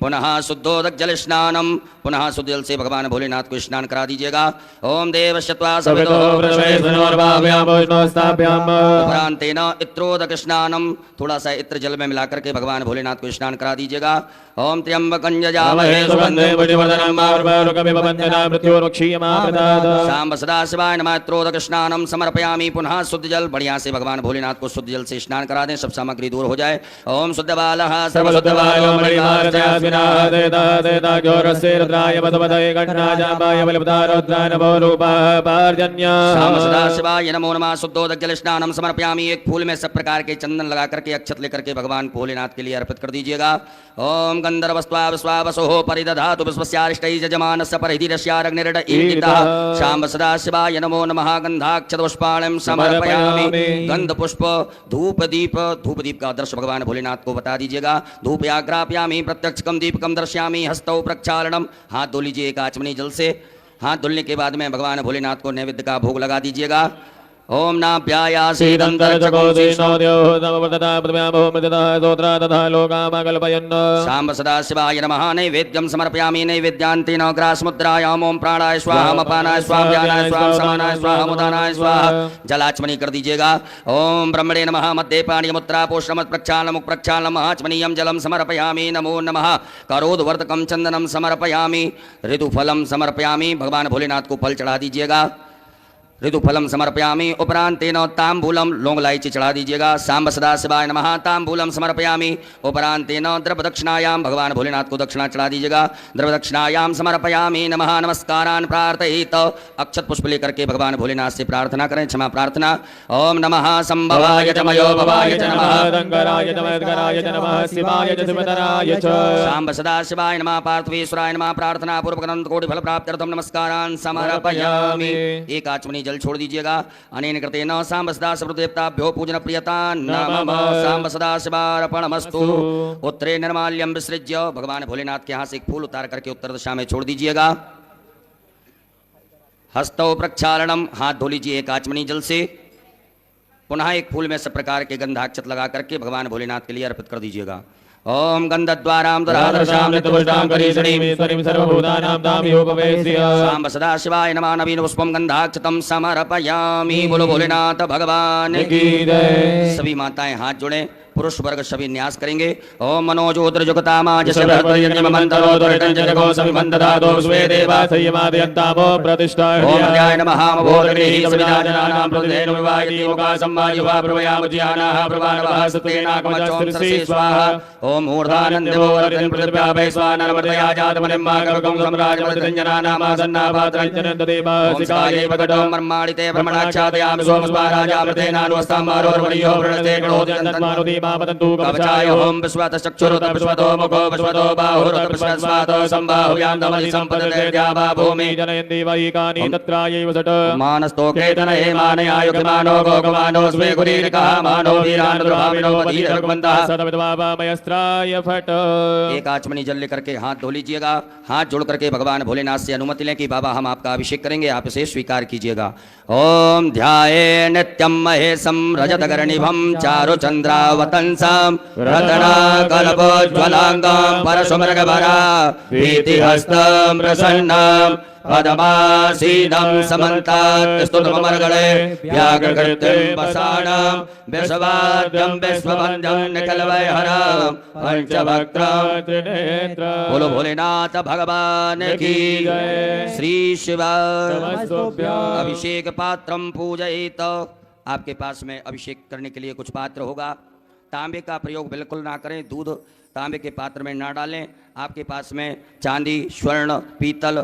पुनः शुद्धोदक जल स्नानम पुनः शुद्ध जल से भगवान भोलेनाथ को स्नान करा दीजिएगा ओम देवस्य त्वा सवितुः प्रसवेशनोर्भाव्यामोष्णोस्ताभ्याम् उपरांतेन इत्रोदक स्नानम थोड़ा सा इत्र जल में मिलाकर के भगवान भोलेनाथ को स्नान करा दीजिएगा ओम त्र्यंबकं यजामहे सुगन्धे पुष्टिवर्धनं मारुकमिव वन्दना मृत्योर्मुक्षीयमापदात् शाम्ब सदाशिवाय नमः इत्रोदक स्नानम समर्पयामि पुनः शुद्ध जल बढ़िया से भगवान भोलेनाथ को शुद्ध जल से स्नान करा दें सब सामग्री दूर हो जाए ओम शुद्ध बालः सर्वशुद्धवायो मणिमार्जयास्विनादेताग्योरस्येरुद्राय मधुमदये गण्णाजाम्बाय बलिपदारोद्राय नमो रूपः पार्जन्य शाम्ब सदाशिवाय नमो नमः शुद्धोदक जल स्नानम समर्पयामि एक फूल में सब प्रकार के चंदन लगा करके अक्षत लेकर के भगवान भोलेनाथ के लिए अर्पित कर दीजिएगा ओम गंधर्वस्त्वा विश्वावसोः परिदधातु विश्वस्यारिष्टैः यजमानस्य परिधिरस्याग्निर्ड ईडितः शाम्ब सदाशिवाय नमो नमः गंधाक्षतपुष्पाणं समर्पयामि गंध पुष्प धूप दीप का दर्श भगवान भोलेनाथ को बता दीजिएगा धूप आग्राप्यामि प्रत्यक्षकम दीपकम दर्शयामि हस्तौ प्रक्षालनम हाथ धो लीजिए एक आचमनी जल से हाथ धुलने के बाद में भगवान भोलेनाथ को नैवेद्य का भोग लगा दीजिएगा ओम शाम्ब सदाशिवाय नमः नैवेद्यं समर्पयामि नैवेद्यान्तेन ग्रासमुद्रायाम् ओम प्राणाय स्वाहा अपानाय स्वाहा व्यानाय स्वाहा समानाय स्वाहा मुदानाय स्वाहा जलाचमनी कर दीजिएगा ओम ब्रह्मणे नमः मध्ये पाणिमुद्रा पोषणम प्रक्षालनम प्रक्षालनम आचमनीयं जलम समर्पयामि नमो नमः करोदवर्तकं चंदनम समर्पयामि ऋतुफलम समर्पयामि भगवान भोलेनाथ को फल चढ़ा दीजिएगा ऋतुफलम समर्पयामि उपरांतेन तांबूलम लौंग इलायची चढ़ा दीजिएगा शाम्ब सदाशिवाय नमः तांबूलम समर्पयामि उपरांतेन द्रव्य दक्षिणायां भगवान भोलेनाथ को दक्षिणा चढ़ा दीजिएगा द्रव्य दक्षिणायां समर्पयामि नमः नमस्कारान् प्रार्थयेत अक्षत पुष्प लेकर के भगवान भोलेनाथ से प्रार्थना करें क्षमा प्रार्थना ओम नमः संभवाय च मयोभवाय च नमः दंगराय च मदगराय च नमः शिवाय च शिवतराय च शाम्ब सदाशिवाय नमः पार्थवेश्वराय नमः प्रार्थना पूर्वक अनंत कोटि फल प्राप्त्यर्थम नमस्कारान् समर्पयामि एक आचमनी जल छोड़ दीजिएगा अनेन कृतेन शाम्ब सदाशिवदेवताभ्यो पूजन प्रियता नमः शाम्ब सदाशिवार्पणमस्तु उत्तरे निर्माल्यं विसृज्य भगवान भोलेनाथ के यहाँ से एक फूल उतार करके उत्तर दिशा में छोड़ दीजिएगा हस्तौ प्रक्षालनम हाथ धो लीजिए एक आचमनी जल से पुनः एक फूल में सब प्रकार के गंधाक्षत लगा करके भगवान भोलेनाथ के लिए अर्पित कर दीजिएगा ओम गंधद्वारां राधर्षां नित्यपुष्टां करीषणीं ईश्वरीं सर्वभूतानां तामियोपवेश्य सांब सदा शिवाय नमः नवीन पुष्पम गंधाक्षतम समर्पयामि। बोलो भोलेनाथ भगवान की जय। सभी माताएं हाथ जोड़ें, पुरुष वर्ग सभी न्यास करेंगे। ओम मनोजोद्र जुगतामा जैसे ओम ध्याय नमः बोधगृही सविदाजनानां प्रतिदेन विवाहिनी मुखा सम्मानि वा प्रभयाम ज्ञानाः प्रभानवः सत्वेनाकमचोम सरसे स्वाहा। ओम ऊर्ध्वानन्दो वर्धन पृथिव्या वैश्वानरमर्दया जातमनिम्मागमकं सम्राजमर्दञ्जनानामासन्नाभातरञ्जनन्ददेवासिकायै वकटं मर्माणिते ब्रह्मणाच्छादयामि सोमस्माराजामृतेनानुवस्ताम्बारोर्वणियो प्रणते कवचाय ओम विश्वत चक्षुरुत विश्वतो मुखो विश्वतो बाहुरुत विश्वस्वातो संबाहुयां दमलि संपदते द्यावा भूमि जनयन्ति वैकानि तत्रायैव सट मानस्तो केतनये मानयायुक्तमानो गोगमानो स्वे गुरीरिकः मानो वीरानुद्रभाविनो पतिरघुवन्तः सदविद्वामयस्त्राय फट। एक आचमनी जल लेकर के हाथ धो लीजिएगा। हाथ जोड़ करके भगवान भोलेनाथ से अनुमति लें कि बाबा हम आपका अभिषेक करेंगे, आप इसे स्वीकार कीजिएगा। ओम ध्याये नित्यं महेशं रजतगर्णिभं चारुचन्द्रावतंसं रत्नाकल्पोज्ज्वलाङ्गं परशुमृगभरा भीतिहस्तं प्रसन्नं पदमासीनं समन्तात् स्तुतमर्गणे व्याघ्रकृतिं वसानं विश्ववाद्यं विश्ववन्द्यं निखिलवैहरं पंचभक्त्रं त्रिनेत्रं। बोलो भोलेनाथ भगवान की श्री शिव अभिषेक पात्रम पूजयेत। आपके पास में अभिषेक करने के लिए कुछ पात्र होगा। तांबे का प्रयोग बिल्कुल ना करें, दूध तांबे के पात्र में ना डालें। आपके पास में चांदी, स्वर्ण, पीतल,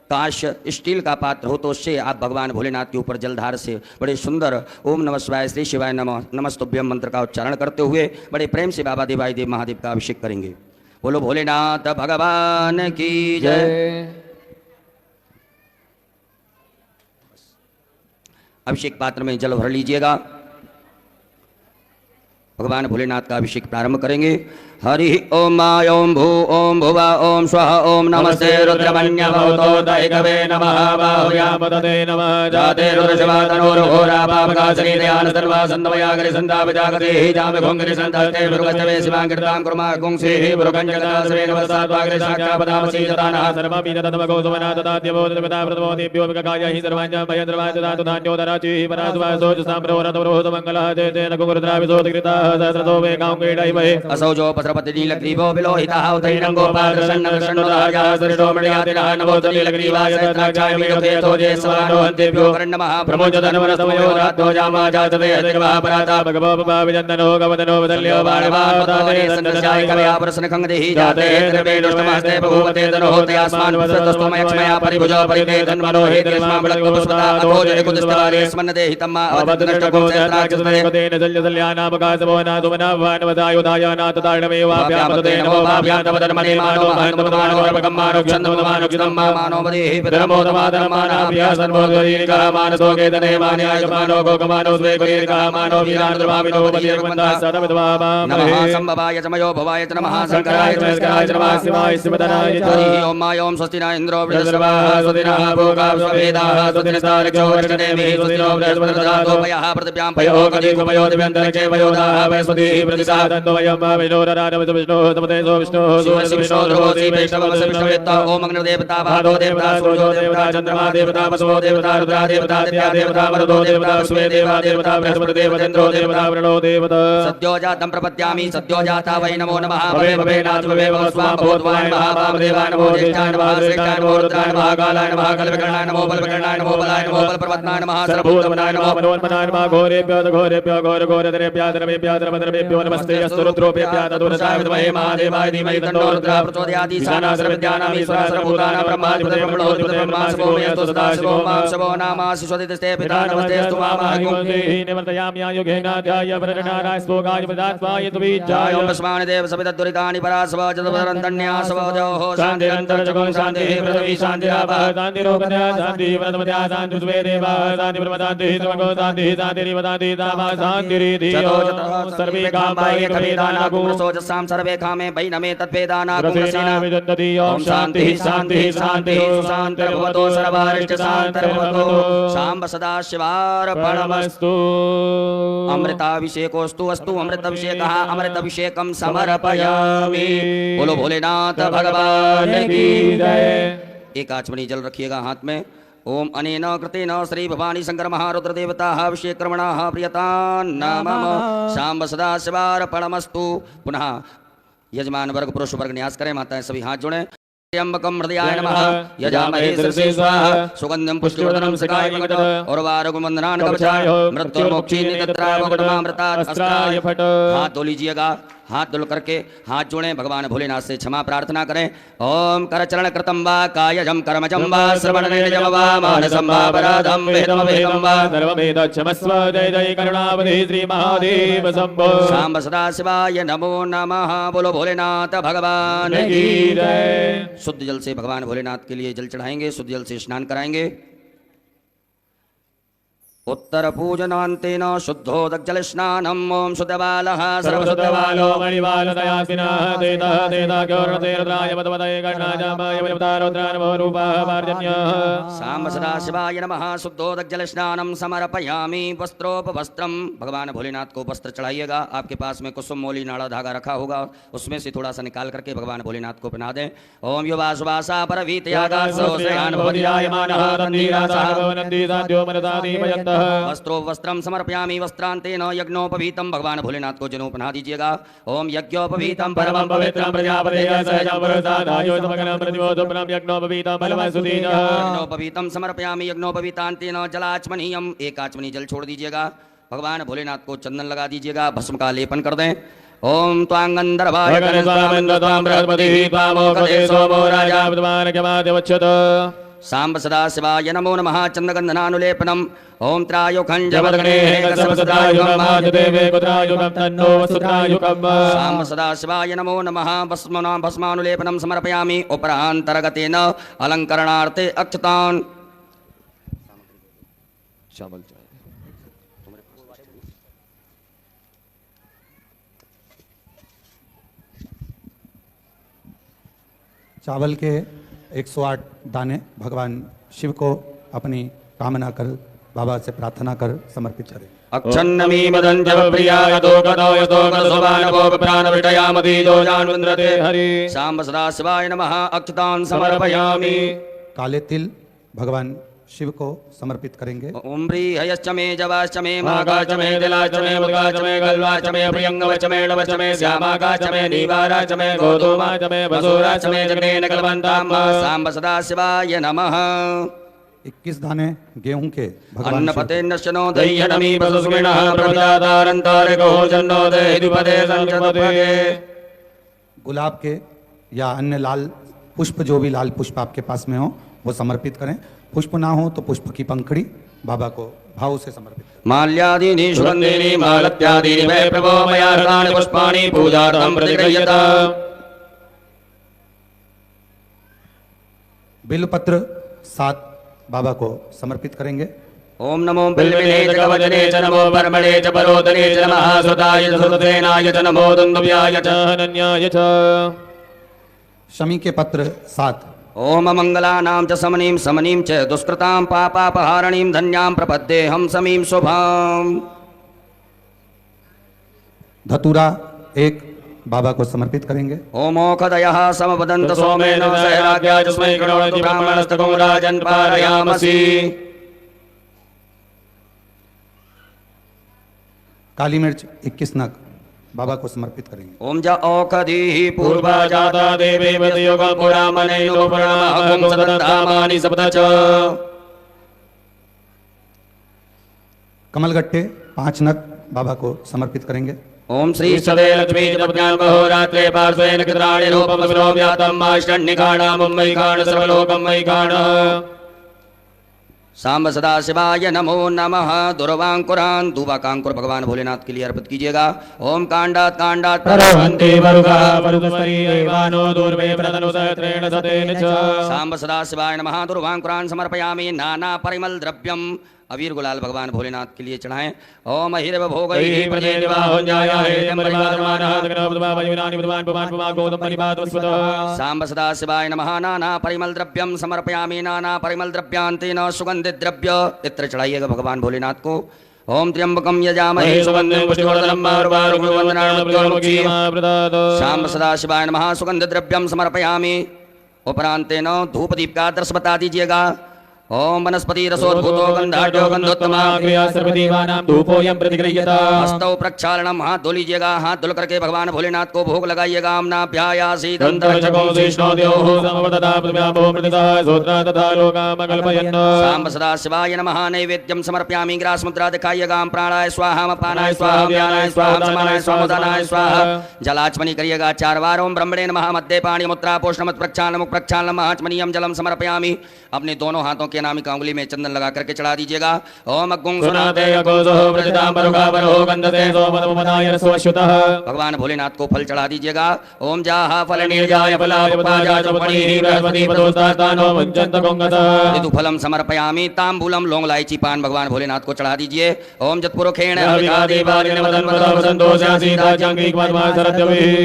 कांच, स्टील का पात्र हो तो उससे आप भगवान भोलेनाथ के ऊपर जलधार से बड़े सुंदर ओम नमः शिवाय श्री शिवाय नमः नमस्तुभ्यम मंत्र का उच्चारण करते हुए बड़े प्रेम से बाबा देवाय देव महादेव का अभिषेक करेंगे। बोलो भोलेनाथ भगवान की जय। अभिषेक पात्र में जल भर लीजिएगा। भगवान भोलेनाथ का अभिषेक प्रारंभ करेंगे। हरि ओम ओम भू ओम भुवा ओम स्वः ओम नमस्ते रुद्रमन्य भवतो दैगवे नमः बाहुयाम पदते नमः जाते रुद्रशिवातनोर्घोरा पापकासनी दयान सर्वा सन्दवयागरि सन्दापजागते जामे घोंगरि सन्दाते भृगचवे शिवांकृतां कुर्मा गुंसे भृगञ्जगदासवे नमस्तात्वाग्रे साक्षापदामसि ददानः सर्वपि तदमगो सुमना तदाद्यवोदपदा प्रतमोदिभ्यो विककाय हि सर्वाञ्च भयन्द्रवाय ददातु धान्योदराचि परासुवासो च साम्प्रवरतवरोध मङ्गलः तेन कुकुरुद्राविसोदकृताः सहस्रतो वे काङ्केडैवहे असौजो पत्रपतिनीलग्रीवो विलोहितः उतैनं गोपालकृष्णकृष्णोदायाः सरिषोमणियातिनः नमोतलीलग्रीवाय तत्राक्षाय मेघोतेथो जेस्वानो हन्तेभ्यो कर्णमः प्रमोचतनवरसमयो रातो जामाजातवे हतिर्वाः पराता भगवो विजन्दनो गवदनो वदल्यो बाणवातादे सन्दस्याय कवया प्रसन्नखङ्गदेहि जाते त्रिवेणुष्टमस्ते बभूवते तनोते अस्मान् वसतस्तमयक्ष्मया परिभुजो परिते धन्वनो हेतिर्स्मां बलग्वपुष्पता अथोजय कुदस्तवाले स्मन्नदे हितम्मा अवदनष्टको चैत्राक्षसदे तेन जल्यजल्यानामकाशभोनाथुमनावानवदायुधायानाथ तारणमेवाभ्यापदते नमो भाभ्यान्तवदर्मणे मानो महन्तवदमानोरपकं मानोक्षन्दवदमानोक्षितं मानोपदेहि पितरमोदमादरमानाभ्यः सर्वोदरीनिकः मानसोकेतने मान्यायमानो गोकमानो स्वे कुरीनिकः मानो वीरानुद्रभाविनो बलिर्वन्दः सदविद्वामा नमः सम्भवाय चमयो भवाय च नमः शङ्कराय च नमस्काराय च नमः शिवाय शिवतराय च हरि ओम मा ओम स्वस्ति न इन्द्रो सर्वाः स्वस्तिनः भोगा स्ववेदाः स्वस्तिनस्तारक्षो वर्षनेमिः स्वस्तिनो बृहस्पतिर्दधातु पयः पृथिव्यां पयो कदिगुपयो दिव्यन्तरिक्षे पयोदाः वयस्पतिः प्रतिसादन्तो वयं विष्णोरराधमतु विष्णोः तमते सो विष्णोः शिवो ध्रुवोऽसि वैष्णवस्य विष्णुवेत्ता ओम अग्निर्देवता भादो देवता सूर्यो देवता चन्द्रमा देवता वसवो देवता रुद्रा देवता दित्या देवता मरुतो देवता विश्वे देवा देवता बृहस्पति देव चन्द्रो देवता वरुणो देवता सद्यो जातं प्रपद्यामि सद्यो जाता वै नमो नमः भवे भवे नाथ भवे भव स्वाम भवद्वाय नमः वामदेवाय नमो ज्येष्ठाय नमः श्रेष्ठाय नमो रुद्राय नमः कालाय नमः कल्पकर्णाय नमो बलकर्णाय नमो बलाय नमो बलप्रवत्नाय नमः सर्वभूतमनाय नमः मनोन्मनाय नमः घोरेभ्यो घोरेभ्यो घोरघोरधरेभ्यो धर्मेभ्यो धर्मधर्मेभ्यो नमस्ते अस्तु रुद्रोभ्यः तदुरसाय विद्महे महादेवाय धीमहि तन्नो रुद्रः प्रचोदयात् ईशानासर्वविद्यानां ईश्वरसर्वभूतानां ब्रह्माधिपतिः ब्रह्मणोऽधिपतिः ब्रह्मा शिवो मे अस्तु सदा शिवो मां शिवो नामासि स्वदितस्ते पिता नमस्ते अस्तु मामहं निवर्तयाम्यायुगेनाध्याय वरणाराय स्पोगाय प्रदास्वाय तुवीज्जाय ओम स्मान् देव सवितद्दुरितानि परासव जदवरन्तन्यासव देवो शान्तिरन्तरजगं शान्तिः पृथिवी शान्तिरापः शान्तिरोगतया शान्तिः वरदमत्या शान्तिर्वे देवाः शान्तिर्वदान्तिः त्वगो शान्तिः शान्तिरिवदान्तिः तामा शान्तिरिति सर्वे कामाय कवेदाना कवेदानागो कुमसोजसाम सर्वे कामे बैनमे तद्वेदाना रसेना कुमसेना विदन्ति ओम शांति शांति शांति शांतिर्भवतो सर्वारिष्ट शांतिर्भवतो शांब सदा शिवार्पणमस्तु परमस्तु अमृताभिषेकोस्तु अस्तु अमृताभिषेकः अमृताभिषेकं समर्पयामि। बोलो भोलेनाथ भगवान की जय। एक आचमनी जल रखिएगा हाथ में। ओम अनेन कृतेन श्री भवानी शंकर महारुद्र देवताः अभिषेक कर्मणाः प्रियतां नमः शांब सदा शिवार्पणमस्तु। पुनः यजमान वर्ग पुरुष वर्ग न्यास करें, माताएं सभी हाथ जोड़ें। त्र्यंबकं हृदयाय नमः यजामहे सुरसे स्वाहा सुगंधं पुष्टिवर्धनं सकाय और वारुगमंदनान् कवचाय मृत्युर्मोक्षीनि तत्रावगतमामृतात् अस्त्राय फट। हाथ धो लीजिएगा, हाथ धुल करके हाथ जोड़ें, भगवान भोलेनाथ से क्षमा प्रार्थना करें। ओम करचरण कृतं वा कायजं कर्मजं वा श्रवणनेजं वा मानसं वा अपराधं वेदं वा सर्वमेतच्छमस्व। जय जय करुणावधे श्री महादेव शंभो। शांब सदा शिवाय नमो नमः। बोलो भोलेनाथ भगवान की जय। शुद्ध जल से भगवान भोलेनाथ के लिए जल चढ़ाएंगे, शुद्ध जल से स्नान कराएंगे। उत्तर पूजनान्तेन शुद्धोदकजल स्नानम्। ओम शुद्धबालः सर्वशुद्धबालो मणिबालदयासिनः देतः देताख्योर्णतेरद्राय मदवदये गणाजामाय वलिवतारोद्राय नमो रूपः पार्जन्यः। शांब सदा शिवाय नमः। शुद्धोदकजल स्नानम समर्पयामि। वस्त्रोपवस्त्रम, भगवान भोलेनाथ को वस्त्र चढ़ाइएगा। आपके पास में कुसुम मोली नाड़ा धागा रखा होगा, उसमें से थोड़ा सा निकाल करके भगवान भोलेनाथ को पहना दें। ओम युवा सुवासा परवीतयागासोऽस्यान् भवतियायमानः तन्धीरासः भवनन्दिसाद्यो मनसादीपयन्तः। वस्त्रो वस्त्रम समर्पयामि। वस्त्रांतेन यज्ञोपवीतम, भगवान भोलेनाथ को जनेऊ पहना दीजिएगा। ओम यज्ञोपवीतम परमं पवित्रं प्रजापतेः सहजं वरदानायो समग्रं प्रतिमोदपनं यज्ञोपवीतं बलवसुदीनः। यज्ञोपवीतम समर्पयामि। यज्ञोपवीतांतेन जलाचमनीयम, एक आचमनी जल छोड़ दीजिएगा। भगवान भोलेनाथ को चंदन लगा दीजिएगा, भस्म का लेपन कर दें। ओम त्वांगंधर्वाय सोमो राजा विद्वान् क्षमादेवच्छत। सांब सदा शिवाय नमो नमः। चंद्रगंधनानुलेपनम। ओम सांब सदा शिवाय नमो नमः। भस्मानुलेपनम समर्पयामि। उपरांतर्गतेन अलंकरणार्थे अक्षतान्। चावल के 108 दाने भगवान शिव को अपनी कामना कर, बाबा से प्रार्थना कर समर्पित करें। अक्षन्नमी मदन जव प्रियाय तो गतो यतो गतसोबानवो प्राणविटयामधीजो जानवन्द्रते हरि। सांब सदा शिवाय नमः। अक्षतान् समर्पयामि। काले तिल भगवान शिव को समर्पित करेंगे। ओम हयश्च मे जवाश्च मे मागाच मे दिलाच मे मुद्गाच मे गल्वाच मे प्रियंगवच मे नवच मे श्यामागाच मे नीवाराच मे गोधूमाच मे वसुराच मे जगनेन कलवन्ताम्। सांब सदा शिवाय नमः। 21 दाने गेहूं के भगवान अन्नपते नश्यनो दह्यनमी पशुस्मिनः प्रपदातारन्तारिको जन्नो देहिपदे संजपदे। गुलाब के या अन्य लाल पुष्प, जो भी लाल पुष्प आपके पास में हो वो समर्पित करें। पुष्प ना हो तो पुष्प की पंखड़ी बाबा को भाव से समर्पित करें। माल्यादीनि सुगन्धीनि मालत्यादीनि मे प्रभो मया हृतानि पुष्पाणि पूजार्थं प्रतिगृह्यताम्। बिल्वपत्र 7 बाबा को समर्पित करेंगे। ओम नमो बिल्विने च कवचने च नमो वर्मणे च परोदने च नमः सुताय च सुतसेनाय च नमो दुन्दुभ्याय च हनन्याय च। शमी के पत्र 7। ओम मंगलानां च समनीं समनीं च दुष्कृतां पापापहारणीं धन्यां प्रपद्येऽहं समीं शुभाम्। धतूरा 1 बाबा को समर्पित करेंगे। ओमोखदयः समवदन्त सोमेन सहराज्ञा तस्मै करोति ब्राह्मणस्तको राजन् पारयामसि। काली मिर्च 21 नग बाबा को समर्पित करेंगे। ओम ज औषधीः पूर्वा जाता देवी वदयुगं पुरामनैनो पुराणमहं सदन्तामानि सप्त च। कमलगट्टे 5 नग बाबा को समर्पित करेंगे। ओम श्री सदे लक्ष्मी जपज्ञान महोरात्रे पार्श्वेन कृत्राणि रूपं विरोव्यातं माष्टन्निकाणा मुम्बैकाण सर्वलोकं मैकाण। सांब सदा शिवाय नमो नमः। दुर्वांकुरान दुवाकांकुर भगवान भोलेनाथ के लिए अर्पित कीजिएगा। ओम कांडात कांडात प्रभवन्ति वरुगा वरुदस्मरी एवानो दूर्वे प्रतनुसहस्रेण सतेन च। सांब सदा शिवाय नमः। दुर्वांकुरान समर्पयामि। नाना परिमल द्रव्यम अबीर गुलाल भगवान भोलेनाथ के लिए चढ़ाएं। ओम हिरव भोग वैहि प्रजेनिवाहुञ्जाया हेयं परिवादमानः दग्नोपदमावयुनानि बुधवान् पुमान् पुमागोदं परिपादुस्वतः। सांब सदा शिवाय नमः। नाना परिमल द्रव्यम समर्पयामि नाना परिमल द्रव्यांतेन सुगंधित द्रव्य इत्र चढ़ाइएगा भगवान भोलेनाथ को। ओम त्र्यंबकम यजामहे सुगंधिं पुष्टिवर्धनम् उर्वारुकं वन्दनान् मृत्युर्मुक्षीयम्। सांब सदा शिवाय नमः। सुगंध द्रव्यम समर्पयामि। उपरांतेन धूप दीप का आदर्श बता दीजिएगा। ओम वनस्पति रसोद्भूतो गंधाढ्यो गंधोत्तमा क्रिया सर्वदेवानां धूपोऽयं प्रतिगृह्यता। हस्तौ प्रक्षालनम हाथ धो लीजिएगा। हाथ धुल करके भगवान भोलेनाथ को भोग लगाइएगा। आम्नाभ्यायासि दन्तरक्षको विष्णोद्योः समवदता पृथिव्याभो मृदितः सूत्रा तथा लोकामकल्पयन्। सांब सदा शिवाय नमः। नैवेद्यम समर्पयामि। ग्रास मुद्रा दिखाइएगा। प्राणाय स्वाहा अपानाय स्वाहा व्यानाय स्वाहा समानाय स्वाहा उदानाय स्वाहा। जलाचमनी करिएगा 4 बार। ओम ब्रह्मणे नमः। मध्य पाणी मुद्रा पोषणमत प्रक्षालनम मुख प्रक्षालनम आचमनीयम जलम समर्पयामि। अपने दोनों हाथों के अनामिका उंगली में चंदन लगा करके चढ़ा दीजिएगा। ओम अग्गुं सुनाते यकोसो प्रथितां परुगापरो गन्धते सोमदमुपदाय रसोऽश्युतः। भगवान भोलेनाथ को फल चढ़ा दीजिएगा। ओम जाहा फल निर्जाय फलायुपदाय चपणीः बृहस्पति पदोस्तानो मुञ्चन्त गुङ्गतः। ऋतुफलम समर्पयामि। तांबूलम लौंग इलायची पान भगवान भोलेनाथ को चढ़ा दीजिए। ओम जत्पुरुखेण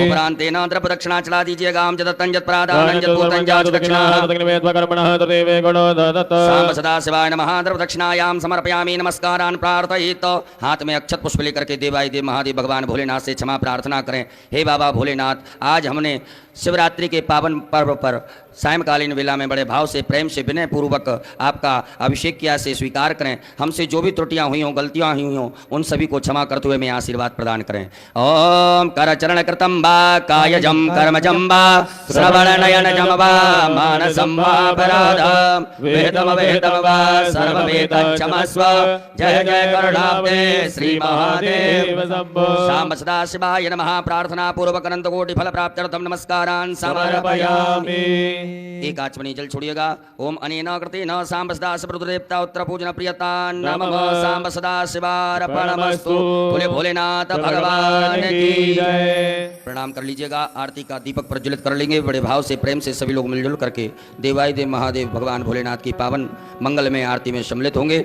उपरांतेन द्रव्य दक्षिणा चढ़ा दीजिएगा। ओम जदत्तं जत्प्रादानं जत्पूतं जातु दक्षिणा। सांब सदा शिवाय नमः। द्रव्य दक्षिणायाम समर्पयामि। नमस्कारान् प्रार्थयित। हाथ में अक्षत पुष्प लेकर के देवाय देव महादेव भगवान भोलेनाथ से क्षमा प्रार्थना करें। हे बाबा भोलेनाथ, आज हमने शिवरात्रि के पावन पर्व पर सायंकालीन वेला में बड़े भाव से प्रेम से विनय पूर्वक आपका अभिषेक किया से स्वीकार करें। हमसे जो भी त्रुटियां हुई हों गलतियां हुई हों उन सभी को क्षमा करते हुए मैं आशीर्वाद प्रदान करें। ओम कर चरण कृतम वा कायजम कर्मजम वा श्रवण नयन जम वा मानसम वा अपराधम वेदम वेदम वा सर्ववेद क्षमस्व। जय जय करुणाब्दे श्री महादेव शंभो। सांब सदा शिवाय नमः। प्रार्थना पूर्वक अनंत कोटि फल प्राप्त्यर्थम नमस्कारान् समर्पयामि। एक आचमनी जल छोड़िएगा। ओम अनेन कृतेन सांब सदा शिवरुद्रदेवता उत्तर पूजन प्रियता नमः। सांब सदा शिवार्पणमस्तु। बोले भोलेनाथ भगवान की जय। प्रणाम कर लीजिएगा। आरती का दीपक प्रज्वलित कर लेंगे। बड़े भाव से प्रेम से सभी लोग मिलजुल करके देवाय देव महादेव भगवान भोलेनाथ की पावन मंगल में आरती में सम्मिलित होंगे।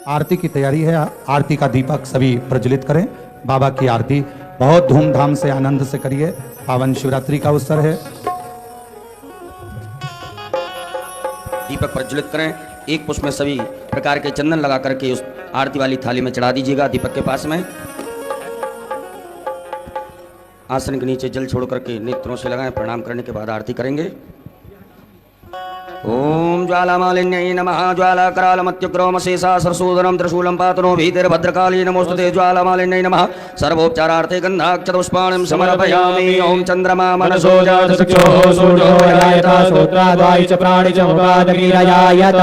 आरती की तैयारी है। आरती का दीपक सभी प्रज्वलित करें। बाबा की आरती बहुत धूमधाम से आनंद से करिए। पावन शिवरात्रि का अवसर है। दीपक प्रज्वलित करें। एक पुष्प में सभी प्रकार के चंदन लगा करके उस आरती वाली थाली में चढ़ा दीजिएगा। दीपक के पास में आसन के नीचे जल छोड़ करके नेत्रों से लगाएं। प्रणाम करने के बाद आरती करेंगे। ओम ज्वालामालिन्यै नमः। ज्वालाकरालमत्युग्रोमशेषा सरसूदनं त्रिशूलं पातनो भीतिर्भद्रकाली नमोस्तुते। ज्वालामालिन्यै नमः। सर्वोपचारार्थे गन्धाक्षतपुष्पाणिं समर्पयामि। ओम चन्द्रमा मनसो जातचक्षुः सूर्यो जायत सूत्राद्वायु च प्राणि च मुखादगिरजायत।